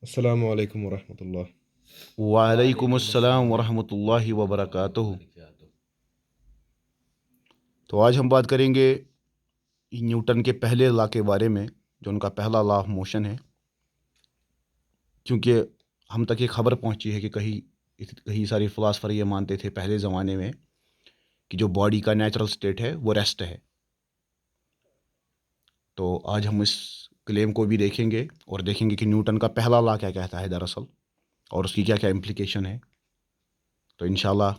अस्सलामु अलैकुम वरहमतुल्लाह। वालेकुम अस्सलाम वरहमतुल्लाहि वबरकातुहू। तो आज हम बात करेंगे न्यूटन के पहले लॉ के बारे में, जो उनका पहला लॉ ऑफ मोशन है। क्योंकि हम तक ये खबर पहुंची है कि कहीं सारे फिलासफर ये मानते थे पहले ज़माने में कि जो बॉडी का नेचुरल स्टेट है वो रेस्ट है। तो आज हम इस क्लेम को भी देखेंगे और देखेंगे कि न्यूटन का पहला लॉ क्या कहता है दरअसल, और उसकी क्या क्या इम्प्लीकेशन है। तो इंशाल्लाह,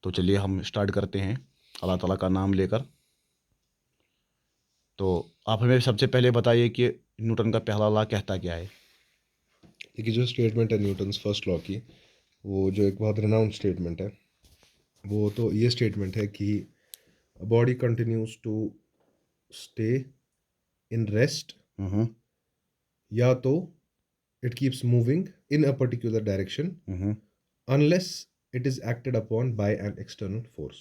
तो चलिए हम स्टार्ट करते हैं अल्लाह ताला का नाम लेकर। तो आप हमें सबसे पहले बताइए कि न्यूटन का पहला लॉ कहता क्या है। देखिए, जो स्टेटमेंट है न्यूटन्स फर्स्ट लॉ की, वो जो एक बहुत रिनाउंड स्टेटमेंट है, वो तो ये स्टेटमेंट है कि body continues to stay in rest, hmm. या तो it keeps moving in a particular direction hmm. Unless it is acted upon by an external force.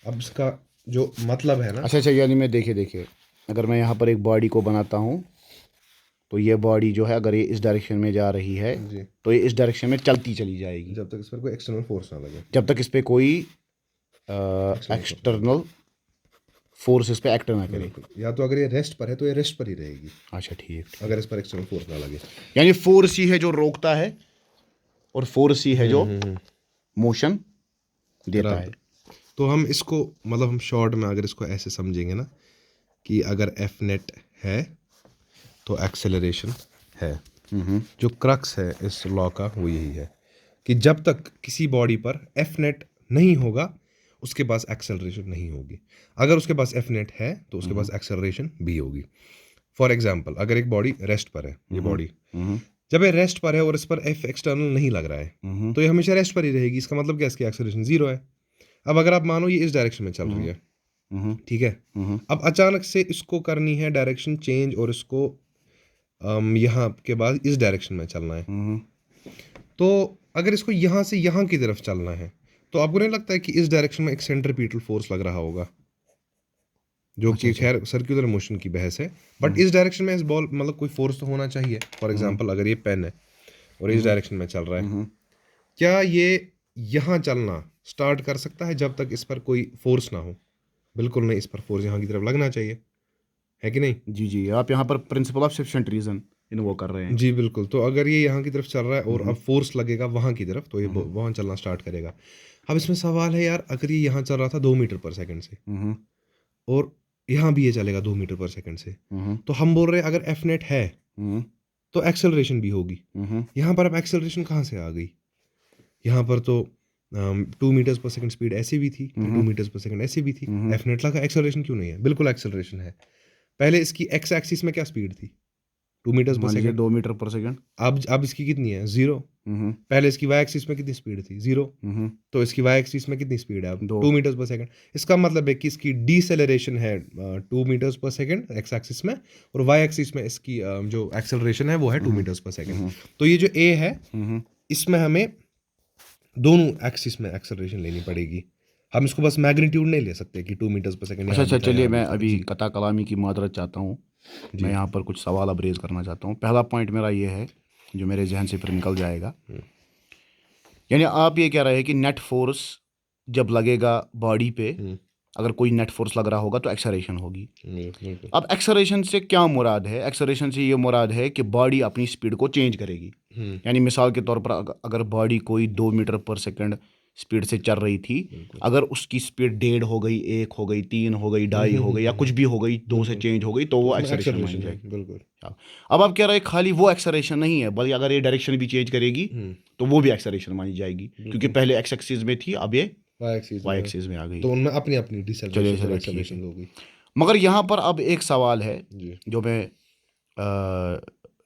अब इसका जो मतलब है ना। अच्छा, यानी मैं देखिए देखिए अगर मैं यहाँ पर एक बॉडी को बनाता हूँ, तो ये बॉडी जो है अगर ये इस डायरेक्शन में जा रही है जी, तो ये इस डायरेक्शन में चलती चली जाएगी जब तक इस पर कोई एक्सटर्नल फोर्स ना लगे। जब तक इस पे कोई एक्सटर्नल फोर्स ना लगे, एक्सटर्नल फोर्स इस पे एक्ट ना करे। बिल्कुल। या तो अगर ये रेस्ट पर है तो ये रेस्ट पर ही रहेगी, अच्छा, ठीक ठीक। अगर इस पर एक्सटर्नल फोर्स ना लगे। यानी फोर्स ही है जो रोकता है और फोर्स ही है जो हम्म। मोशन देता है। बराबर। तो हम इसको मतलब हम शॉर्ट में अगर इसको ऐसे समझेंगे ना, कि अगर एफ नेट है तो एक्सेलरेशन है। जो क्रक्स है इस लॉ का वो यही है कि जब तक किसी बॉडी पर एफ नेट नहीं होगा उसके पास एक्सेलरेशन नहीं होगी। अगर उसके पास एफ नेट है तो उसके पास एक्सेलरेशन भी होगी। फॉर एग्जाम्पल, अगर एक बॉडी रेस्ट पर है, ये बॉडी जब ये रेस्ट पर है और इस पर एफ एक्सटर्नल नहीं लग रहा है तो ये हमेशा रेस्ट पर ही रहेगी। इसका मतलब क्या, इसकी एक्सेलरेशन जीरो है। अब अगर आप मानो ये इस डायरेक्शन में चल रही है, ठीक है। अब अचानक से इसको करनी है डायरेक्शन चेंज और इसको यहाँ के बाद इस डायरेक्शन में चलना है। तो अगर इसको यहाँ से यहाँ की तरफ चलना है तो आपको नहीं लगता है कि इस डायरेक्शन में एक सेंट्रीपिटल फोर्स लग रहा होगा, जो अच्छा कि अच्छा। खैर सर्कुलर मोशन की बहस है। बट इस डायरेक्शन में इस बॉल मतलब कोई फोर्स तो होना चाहिए। फॉर एग्जांपल, अगर ये पेन है और इस डायरेक्शन में चल रहा है, क्या ये यहाँ चलना स्टार्ट कर सकता है जब तक इस पर कोई फोर्स ना हो? बिल्कुल नहीं, इस पर फोर्स यहाँ की तरफ लगना चाहिए, है कि नहीं? जी जी, आप यहाँ पर principle of sufficient reason invoke कर रहे हैं। जी बिल्कुल। तो अगर ये यहाँ की तरफ चल रहा है और अब फोर्स लगेगा वहाँ की तरफ तो ये वहाँ चलना स्टार्ट करेगा। अब इसमें सवाल है यार, अगर ये यहाँ चल रहा था 2 मीटर पर सेकंड से और यहाँ भी ये चलेगा 2 मीटर पर सेकंड से, तो हम बोल रहे हैं अगर एफ नेट है तो एक्सेलरेशन भी होगी। यहाँ पर अब एक्सेलरेशन कहाँ से आ गई? यहाँ पर तो 2 मीटर्स पर सेकंड स्पीड ऐसे भी थी, 2 मीटर्स पर सेकंड ऐसे भी थी। एफ नेट लगा, एक्सेलरेशन क्यों नहीं है? बिल्कुल एक्सेलरेशन है। पहले इसकी एक्स एक्सिस में क्या स्पीड थी? 2 मीटर्स पर मान लीजिए सेकंड 2 मीटर पर सेकंड। अब इसकी कितनी है? जीरो। पहले इसकी वाई एक्सिस में कितनी स्पीड थी? जीरो। तो इसकी वाई एक्सिस में कितनी स्पीड है अब? दो। 2 मीटर्स पर सेकंड। इसका मतलब है कि इसकी डीसेलरेशन है 2 मीटर्स पर सेकंड एक्स एक्सिस में, और वाई एक्सिस में इसकी जो एक्सेलरेशन है वो है 2 मीटर्स पर सेकंड। तो ये जो ए है इसमें हमें दोनों एक्सिस में एक्सेलरेशन लेनी पड़ेगी। हम इसको बस मैग्नीट्यूड नहीं ले सकते कि 2 मीटर्स पर सेकंड अच्छा यहाँ अच्छा, भी था चलिए यहाँ भी मैं था। अभी जी कता कलामी की मादरत चाहता हूँ। मैं जी। यहाँ पर कुछ सवाल अब रेज करना चाहता हूँ। पहला पॉइंट मेरा ये है जो मेरे जहन से फिर निकल जाएगा। यानी आप ये कह रहे हैं कि नेट फोर्स जब लगेगा बॉडी पे, अगर कोई नेट फोर्स लग रहा होगा तो एक्सेलरेशन होगी। बिल्कुल। अब एक्सेलरेशन से क्या मुराद है? एक्सेलरेशन से ये मुराद है कि बॉडी अपनी स्पीड को चेंज करेगी। यानी मिसाल के तौर पर अगर बॉडी कोई 2 मीटर पर सेकंड स्पीड से चल रही थी, अगर उसकी स्पीड 1.5 हो गई, 1 हो गई, 3 हो गई, 2.5 हो गई, या कुछ भी हो गई, 2 से चेंज हो गई, तो तो वो उसमें एक्सेलरेशन मानी एक्सेलरेशन है, जाएगी। बिल्कुल। हाँ। अब आप कह रहे हैं खाली वो एक्सेलरेशन नहीं है, बल्कि अगर ये डायरेक्शन भी चेंज करेगी तो वो भी एक्सेलरेशन मानी जाएगी, क्योंकि पहले एक्स एक्सिस में थी, अब ये वाई एक्सिस वाई में है। एक्सिस में आ गई। तो उनमें अपनी अपनी चलिए डिसेलरेशन और चलिए, ठीक है। एक्सेलरेशन होगी। मगर यहाँ पर अब एक सवाल है जी। जो मैं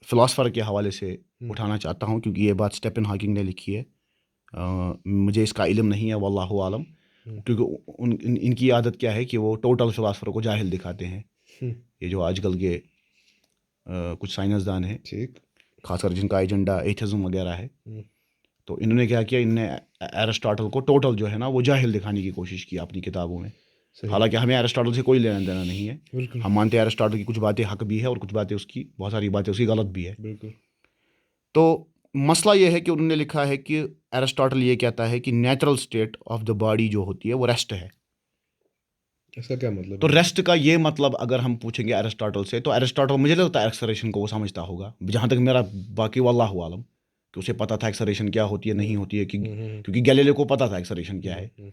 फ़िलासफ़र के हवाले से उठाना चाहता हूँ, क्योंकि ये बात स्टेफन हॉकिंग ने लिखी है। मुझे इसका इल्म नहीं है, वल्लाहु आलम। क्योंकि इनकी आदत क्या है कि वो टोटल फ़िलासफ़र को जाहिल दिखाते हैं। ये जो आजकल के कुछ साइंसदान हैं, ठीक। खासकर जिनका एजेंडा एथिज्म वगैरह है, तो इन्होंने क्या किया, इनने एरिस्टोटल को टोटल जो है ना वो जाहिल दिखाने की कोशिश की अपनी किताबों में। सही। हालांकि हमें एरिस्टोटल से कोई लेना देना नहीं है, बिल्कुल हम मानते हैं एरिस्टोटल की कुछ बातें हक भी है और कुछ बातें उसकी, बहुत सारी बातें उसकी गलत भी है। बिल्कुल। तो मसला ये है कि उन्होंने लिखा है कि एरिस्टोटल ये कहता है कि natural state of the body जो होती है वो रेस्ट है। इसका क्या मतलब तो है? रेस्ट का ये मतलब अगर हम पूछेंगे एरिस्टोटल से, तो एरिस्टोटल मुझे लगता है एक्सलेरेशन को वो समझता होगा, जहाँ तक मेरा बाकी वल्लाहु आलम, कि उसे पता था एक्सलेरेशन क्या होती है नहीं होती है, कि क्योंकि गैलीलियो को पता था एक्सलेरेशन क्या है।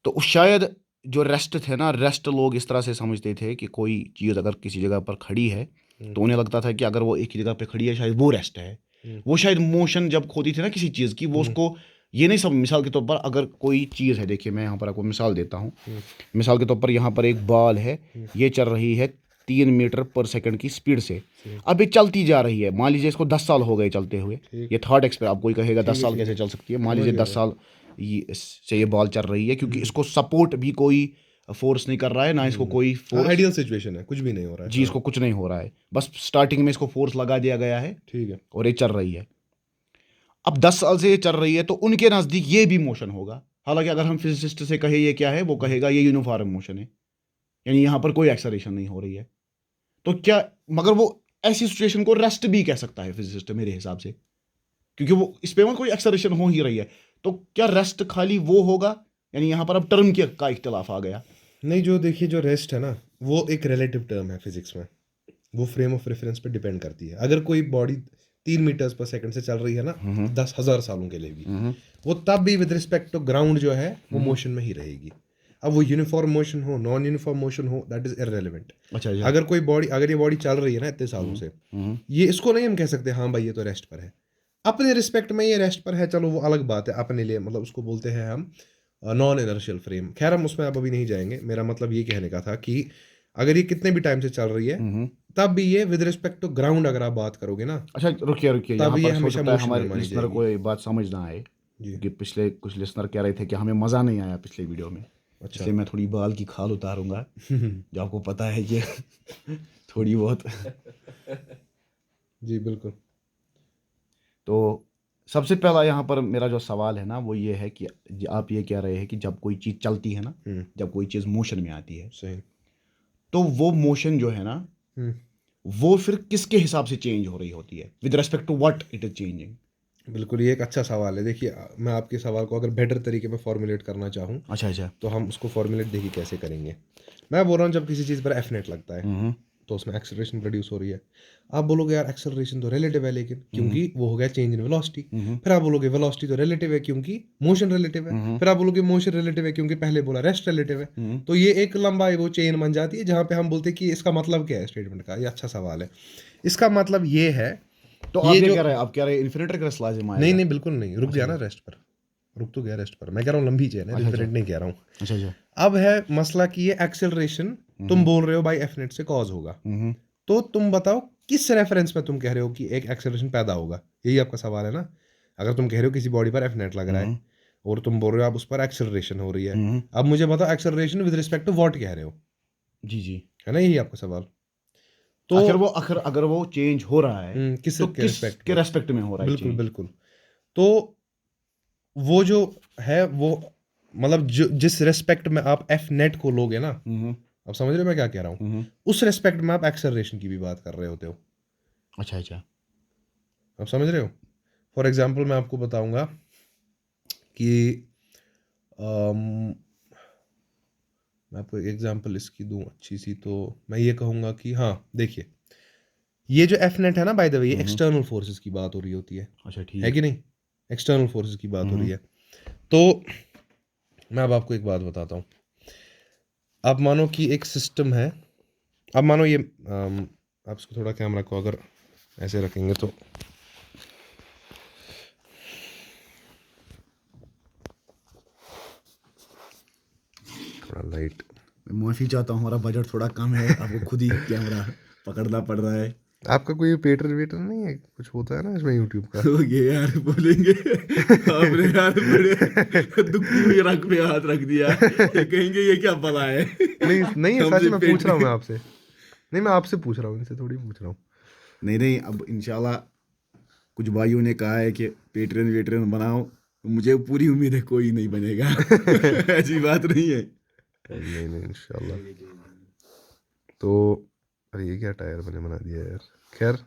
तो शायद जो रेस्ट थे ना, रेस्ट लोग इस तरह से समझते थे कि कोई चीज़ अगर किसी जगह पर खड़ी है तो उन्हें लगता था कि अगर वो एक ही जगह पे खड़ी है शायद वो रेस्ट है। वो शायद मोशन जब खोती थी ना किसी चीज़ की, वो उसको ये नहीं सब, मिसाल के तौर पर अगर कोई चीज़ है, देखिए मैं यहाँ पर आपको मिसाल देता हूँ। मिसाल के तौर पर यहाँ पर एक बॉल है, ये चल रही है 3 मीटर पर सेकंड की स्पीड से। अब ये चलती जा रही है, मान लीजिए इसको 10 साल हो गए चलते हुए, ये थॉट एक्सपेरिमेंट, आप कोई कहेगा 10 साल कैसे चल सकती है, मान लीजिए 10 साल से ये बॉल चल रही है, क्योंकि इसको सपोर्ट भी कोई फोर्स नहीं कर रहा है, ना इसको कोई फोर्स, आइडियल सिचुएशन है, कुछ भी नहीं हो रहा है। जी इसको कुछ नहीं हो रहा है, बस स्टार्टिंग में इसको फोर्स लगा दिया गया है, ठीक है। और ये चल रही है। अब 10 साल से ये चल रही है, तो उनके नज़दीक ये भी मोशन होगा। हालांकि अगर हम फिजिसिस्ट से कहे ये क्या है, वो कहेगा ये यूनिफॉर्म मोशन है, यानी यहाँ पर कोई एक्सेलरेशन नहीं हो रही है। तो क्या, मगर वो ऐसी सिचुएशन को रेस्ट भी कह सकता है फिजिसिस्ट मेरे हिसाब से, क्योंकि वो इस पे कोई एक्सेलरेशन हो ही रही है। तो क्या रेस्ट खाली वो होगा, यानी यहाँ पर अब टर्म का इख्तिलाफ आ गया। नहीं, जो देखिए जो रेस्ट है ना, वो एक रिलेटिव टर्म है फिजिक्स में, वो फ्रेम ऑफ रेफरेंस पे डिपेंड करती है। अगर कोई बॉडी 3 मीटर्स पर सेकंड से चल रही है ना 10,000 सालों के लिए भी, वो तब भी विद रिस्पेक्ट टू ग्राउंड जो है वो मोशन में ही रहेगी। अब वो यूनिफॉर्म मोशन हो, नॉन यूनिफॉर्म मोशन हो, दैट इज इररेलेवेंट। अच्छा। अगर ये बॉडी चल रही है ना इतने सालों से, ये इसको नहीं हम कह सकते हाँ भाई ये तो रेस्ट पर है। अपने रिस्पेक्ट में ये रेस्ट पर है, चलो वो अलग बात है अपने लिए, मतलब उसको बोलते हैं हम नॉन इनर्शियल फ्रेम। खैर हम उसमें अब अभी नहीं जाएंगे। मेरा मतलब ये कहने का था कि अगर ये कितने भी टाइम से चल रही है, तब भी ये विद रिस्पेक्ट टू ग्राउंड अगर आप बात करोगे ना, अच्छा रुकिए तब यहाँ ये पर हो हमेशा सकता है मोशन में हमारे मानी लिसनर जाएगी। को ये बात समझ ना आए, जी। क्योंकि पिछले कुछ लिसनर कह रहे थे कि हमें मज़ा नहीं आया पिछले वीडियो में। अच्छा। इसलिए मैं थोड़ी बाल की खाल उतारूंगा, जो आपको पता है कि थोड़ी बहुत। जी बिल्कुल। तो सबसे पहला यहाँ पर मेरा जो सवाल है ना, वो ये है कि आप ये कह रहे हैं कि जब कोई चीज़ चलती है ना, जब कोई चीज़ मोशन में आती है, सही। तो वो मोशन जो है ना, वो फिर किसके हिसाब से चेंज हो रही होती है, with respect to what it is changing. बिल्कुल, ये एक अच्छा सवाल है। देखिए मैं आपके सवाल को अगर बेटर तरीके में फॉर्मुलेट करना चाहूँ, अच्छा तो हम उसको फॉर्मुलेट देखिए कैसे करेंगे। मैं बोल रहा हूँ जब किसी चीज़ पर एफ नेट लगता है तो उसमें एक्सेलरेशन प्रोड्यूस हो रही है। आप बोलोगे यार एक्सेलरेशन तो रिलेटिव है, लेकिन क्योंकि वो हो गया चेंज इन वेलोसिटी। फिर आप बोलोगे वेलोसिटी तो रिलेटिव है क्योंकि मोशन रिलेटिव है। फिर आप बोलोगे मोशन रिलेटिव है क्योंकि पहले बोला रेस्ट रिलेटिव है। तो ये एक लंबा वो चेन बन जाती है, जहाँ पे हम बोलते हैं कि इसका मतलब क्या है स्टेटमेंट का। ये अच्छा सवाल है। इसका मतलब ये है, तो आप ये कह रहे हैं, आप कह रहे हैं इन्फिनिट रिग्रेस लाजिम आएगा? नहीं बिल्कुल नहीं, रुक गया ना रेस्ट पर, रुक तो गया रेस्ट पर। मैं कह रहा हूँ लंबी चेन है, इन्फिनिट नहीं कह रहा हूँ। अच्छा। अब है मसला कि ये एक्सेलरेशन तुम बोल रहे हो बाई एफ नेट से कॉज होगा, तो तुम बताओ किस रेफरेंस में तुम कह रहे हो कि एक एक्सेलरेशन पैदा होगा। यही आपका सवाल है ना। अगर तुम कह रहे हो किसी बॉडी पर एफ नेट लग रहा है और तुम बोल रहे हो आप उस पर एक्सेलरेशन हो रही है, अब मुझे बताओ acceleration with respect to what कह रहे हो। जी है ना, यही आपका सवाल। तो अगर वो चेंज हो रहा है तो किसके रेस्पेक्ट में हो रहा है? बिल्कुल बिल्कुल। तो वो जो है वो मतलब जिस रेस्पेक्ट में आप एफ नेट को लोगे ना, अब समझ रहे हो मैं क्या कह रहा हूँ, उस रेस्पेक्ट में आप एक्सेलरेशन की भी बात कर रहे होते हो। अच्छा। आप समझ रहे हो। फॉर एग्जाम्पल मैं आपको बताऊंगा कि मैं आपको एक एग्जाम्पल इसकी दूं अच्छी सी, तो मैं ये कहूँगा कि हाँ देखिए, ये जो एफ नेट है ना, बाय द वे, ये एक्सटर्नल फोर्सेस की बात हो रही होती है। अच्छा ठीक है कि नहीं, एक्सटर्नल फोर्सेस की बात हो रही है। तो मैं अब आपको एक बात बताता हूँ। आप मानो कि एक सिस्टम है, अब मानो ये आप इसको थोड़ा कैमरा को अगर ऐसे रखेंगे तो थोड़ा लाइट, माफी चाहता हूँ, हमारा बजट थोड़ा कम है, आपको खुद ही कैमरा पकड़ना पड़ रहा है। आपका कोई पेटर वेटर नहीं है, कुछ होता है ना इसमें यूट्यूब का। तो ये यार बोलेंगे आपने यार बड़े दुखती हुई रख पे हाथ रख दिया, कहेंगे ये क्या भला है। नहीं है सच में पूछ रहा हूँ मैं आपसे, नहीं मैं आपसे पूछ रहा हूँ, इनसे थोड़ी पूछ रहा हूँ। नहीं अब इंशाल्लाह कुछ भाइयों ने कहा है कि पेट्रियन वेट्रियन बनाओ, मुझे पूरी उम्मीद है कोई नहीं बनेगा। ऐसी बात नहीं है। नहीं नहीं इंशाल्लाह। तो अरे ये क्या टायर मैंने बना दिया यार। खैर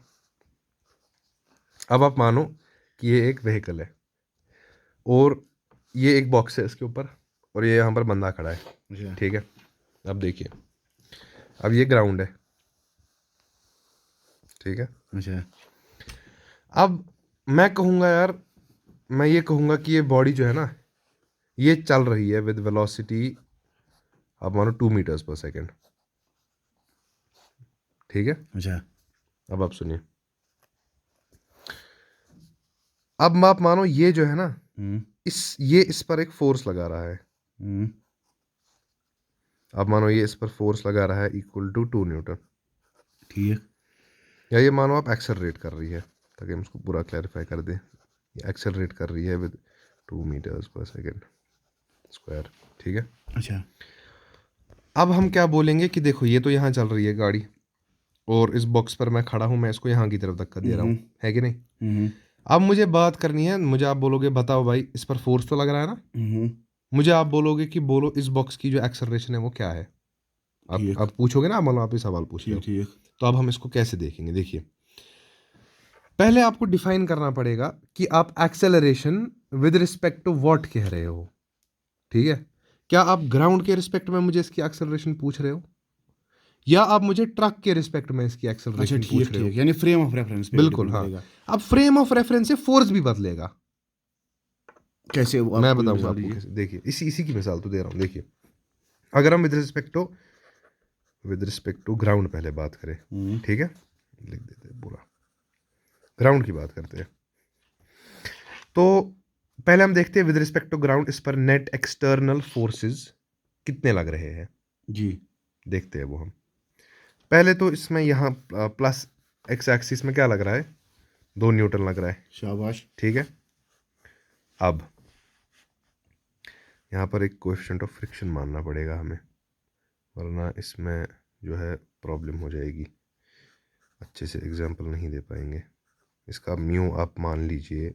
अब आप मानो कि ये एक व्हीकल है और ये एक बॉक्स है इसके ऊपर और ये यहाँ पर बंदा खड़ा है, अच्छा ठीक है। अब देखिए, अब ये ग्राउंड है, ठीक है। अच्छा अब मैं कहूँगा यार, मैं ये कहूँगा कि ये बॉडी जो है ना, ये चल रही है विद वेलोसिटी आप मानो 2 मीटर्स पर सेकेंड, ठीक है। अच्छा अब आप सुनिए, अब आप मानो ये जो है ना, इस पर एक फोर्स लगा रहा है। अब मानो ये इस पर फोर्स लगा रहा है इक्वल टू 2 न्यूटन, ठीक। या ये मानो आप एक्सेलरेट कर रही है, ताकि हम इसको पूरा क्लैरिफाई कर दें। ये एक्सेलरेट कर रही है विद 2 मीटर्स पर सेकेंड स्क्वायर, ठीक है। अच्छा अब हम क्या बोलेंगे कि देखो ये तो यहाँ चल रही है गाड़ी और इस बॉक्स पर मैं खड़ा हूँ, मैं इसको यहाँ की तरफ धक्का दे रहा हूँ, है कि नहीं। अब मुझे बात करनी है, मुझे आप बोलोगे बताओ भाई इस पर फोर्स तो लग रहा है ना, मुझे आप बोलोगे कि बोलो इस बॉक्स की जो एक्सेलरेशन है वो क्या है। आप पूछोगे ना, मतलब आप ही सवाल पूछ रहे हो, ठीक। तो अब हम इसको कैसे देखेंगे। देखिए पहले आपको डिफाइन करना पड़ेगा कि आप acceleration with respect to what कह रहे हो, ठीक है। क्या आप ग्राउंड के रिस्पेक्ट में मुझे इसकी एक्सेलरेशन पूछ रहे हो, या आप मुझे ट्रक के रिस्पेक्ट में इसकी एक्सेलरेशन अच्छा पूछ रहे हो। यानी फ्रेम ऑफ रेफरेंस पे बिल्कुल डिपेंड हाँ। करेगा। अब फ्रेम ऑफ रेफरेंस से फोर्स भी बदलेगा। कैसे मैं बताऊंगा आपको कैसे। देखिए इसी की मिसाल तो दे रहा हूँ। देखिए अगर हम विद रिस्पेक्ट टू ग्राउंड पहले बात करें, ठीक है, लिख देते हैं पूरा, ग्राउंड की बात करते हैं। तो पहले हम देखते हैं विद रिस्पेक्ट टू ग्राउंड इस पर नेट एक्सटर्नल फोर्सेस कितने लग रहे हैं जी। देखते हैं वो हम। पहले तो इसमें यहाँ प्लस एक्स एक्सिस में क्या लग रहा है, 2 न्यूटन लग रहा है, शाबाश। ठीक है। अब यहाँ पर एक कोएफिशिएंट ऑफ फ्रिक्शन मानना पड़ेगा हमें, वरना इसमें जो है प्रॉब्लम हो जाएगी, अच्छे से एग्जांपल नहीं दे पाएंगे। इसका म्यू आप मान लीजिए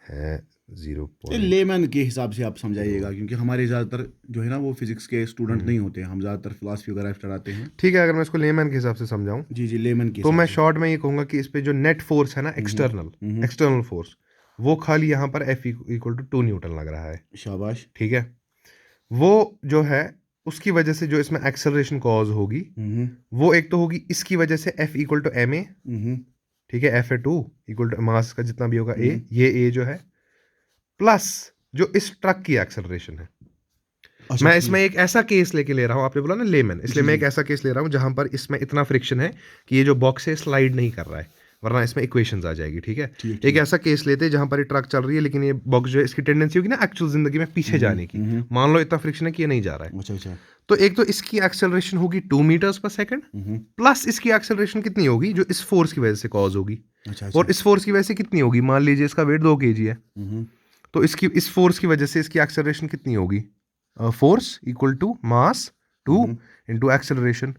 है 0. लेमैन के हिसाब से आप समझाइएगा, क्योंकि हमारे ज़्यादातर जो है ना वो फिजिक्स के स्टूडेंट नहीं होते हैं, हम ज़्यादातर फिलासफी वगैरह पढ़ाते हैं। ठीक है, अगर मैं इसको लेमैन के हिसाब से समझाऊं, जी लेमैन के तो मैं हिसाब शॉर्ट में ये कहूँगा कि इस पे जो नेट फोर्स है ना एक्सटर्नल फोर्स, वो खाली यहाँ पर F इक्वल टू 2 न्यूटन लग रहा है। शाबाश। ठीक है, वो जो है उसकी वजह से जो इसमें एक्सेलरेशन कॉज होगी, वो एक तो होगी इसकी वजह से F इक्वल टू ma, ठीक है, F है 2 इक्वल टू मास का जितना भी होगा a, ये a जो है, प्लस जो इस ट्रक की एक्सेलरेशन है। अच्छा, मैं इसमें एक ऐसा केस लेके ले रहा हूँ, आपने बोला ना लेमन, इसलिए मैं एक ऐसा केस ले रहा हूँ जहां पर इसमें इतना फ्रिक्शन है कि ये जो बॉक्स है स्लाइड नहीं कर रहा है, वरना इसमें इक्वेशंस आ जाएगी। ठीक है, एक ऐसा केस लेते हैं जहां पर ये ट्रक चल रही है लेकिन ये बॉक्स जो है इसकी टेंडेंसी होगी ना एक्चुअल जिंदगी में पीछे जाने की। मान लो इतना फ्रिक्शन है कि ये नहीं जा रहा है। अच्छा। तो एक तो इसकी एक्सेलरेशन होगी 2 मीटर्स पर सेकंड, प्लस इसकी एक्सेलरेशन कितनी होगी जो इस फोर्स की वजह से कॉज होगी। और इस फोर्स की वजह से कितनी होगी, मान लीजिए इसका वेट 2 kg है, तो इसकी इस फोर्स की वजह से इसकी एक्सेलरेशन कितनी होगी, force equal to mass 2 into acceleration.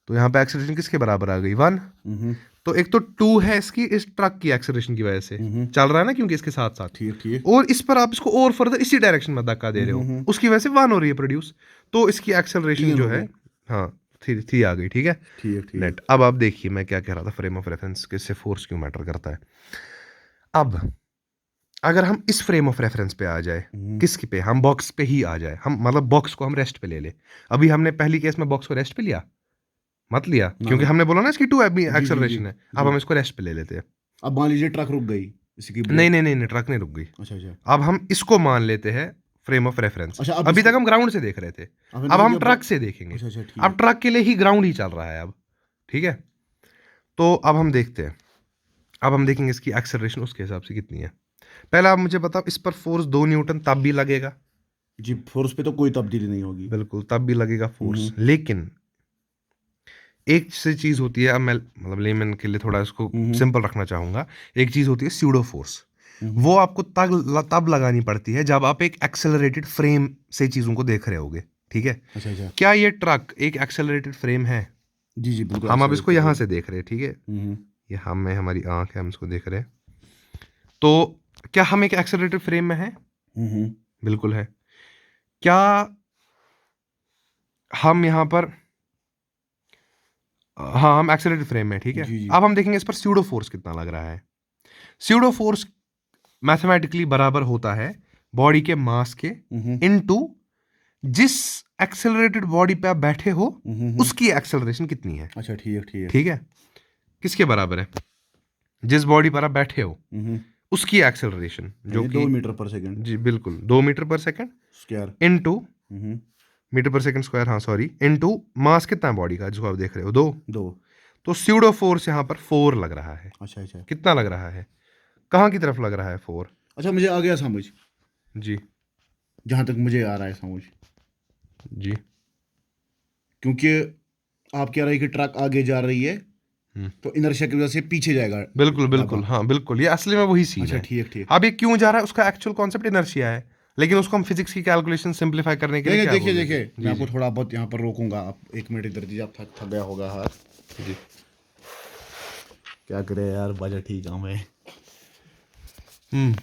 तो यहाँ पे एक्सेलरेशन किसके बराबर आ गई, 1। तो एक तो 2 है इसकी इस ट्रक की एक्सेलरेशन की वजह से चल रहा है ना, क्योंकि इसके साथ साथ, ठीक। और इस पर आप इसको और फर्दर इसी डायरेक्शन में धक्का दे रहे हो, उसकी वजह से 1 हो रही है प्रोड्यूस। तो इसकी एक्सेलरेशन जो है हाँ 3 आ गई। ठीक है, ठीक। नेट। अब आप देखिए मैं क्या कह रहा था, फ्रेम ऑफ रेफरेंस किससे फोर्स क्यों मैटर करता है। अब अगर हम इस फ्रेम ऑफ रेफरेंस पे आ जाए, किसकी पे, हम बॉक्स पे ही आ जाए, हम मतलब बॉक्स को हम रेस्ट पे ले ले। अभी हमने पहली केस में बॉक्स को रेस्ट पे लिया, मत लिया, क्योंकि हमने बोला ना इसकी 2 एक्सेलरेशन है। अब हम इसको रेस्ट पे ले लेते हैं। अब मान लीजिए ट्रक रुक गई, नहीं, ट्रक नहीं रुक गई। अच्छा। अब हम इसको मान लेते हैं फ्रेम ऑफ रेफरेंस। अच्छा, अभी तक हम ग्राउंड से देख रहे थे, अब हम ट्रक से देखेंगे। अच्छा, अब ट्रक के लिए ही ग्राउंड ही चल रहा है अब। ठीक है, तो अब हम देखते हैं, अब हम देखेंगे इसकी एक्सेलरेशन उसके हिसाब से कितनी है। पहला आप मुझे बताओ, इस पर फोर्स 2 न्यूटन तब भी लगेगा जी, फोर्स पे तो कोई तब्दीली नहीं होगी, बिल्कुल तब भी लगेगा फोर्स। लेकिन एक से चीज होती है, अब मैं मतलब लेमन के लिए थोड़ा इसको सिंपल रखना चाहूंगा, एक चीज होती है स्यूडो फोर्स। वो आपको तब लगानी पड़ती है जब आप एक एक्सेलरेटेड फ्रेम से चीजों को देख रहे होगे। ठीक है, अच्छा। क्या ये ट्रक एक एक्सेलरेटेड फ्रेम है? जी बिल्कुल। हम अब इसको यहाँ से देख रहे हैं, ठीक है, ये हम में हमारी आंख है, हम इसको देख रहे हैं। तो क्या हम एक एक्सेलरेटेड फ्रेम में हैं? बिल्कुल है। क्या हम यहाँ पर हाँ हम एक्सेलरेटेड फ्रेम में, ठीक है। जी, जी। अब हम देखेंगे इस पर स्यूडो फोर्स कितना लग रहा है। स्यूडो फोर्स मैथमेटिकली बराबर होता है बॉडी के मास के इनटू जिस एक्सेलरेटेड बॉडी पे आप बैठे हो उसकी एक्सेलरेशन कितनी है। अच्छा, ठीक ठीक ठीक है, किसके बराबर है? जिस बॉडी पर आप बैठे हो उसकी एक्सेलरेशन, जो कि 2 मीटर पर सेकंड जी बिल्कुल 2 मीटर पर सेकंड स्क्वायर इनटू मीटर पर सेकंड स्क्वायर, हाँ सॉरी, इनटू मास कितना है बॉडी का जिसको आप देख रहे हो, 2। 2। तो स्यूडो फोर्स यहाँ पर 4 लग रहा है। अच्छा अच्छा कितना लग रहा है, कहाँ की तरफ लग रहा है 4? अच्छा, मुझे आ गया समझ, जी जहाँ तक मुझे आ रहा है समझ। जी क्योंकि आप कह रहे हैं कि ट्रक आगे जा रही है तो इनर्शिया की वजह से पीछे जाएगा। बिल्कुल बिल्कुल, हाँ बिल्कुल, ये असली में वही सीन अच्छा, है। ठीक ठीक। अब ये क्यों जा रहा है उसका एक्चुअल कॉन्सेप्ट इनर्शिया है, लेकिन उसको हम फिजिक्स की कैलकुलेशन सिंपलीफाई करने के लिए क्या देखिए बोल देखिए, देते हैं। मैं आपको थोड़ा बहुत यहाँ पर रोकूंगा। आप 1 मिनट इधर दीजिए, आप थक गया होगा हाथ। जी क्या करे यार, बजट ठीक काम है। हम्म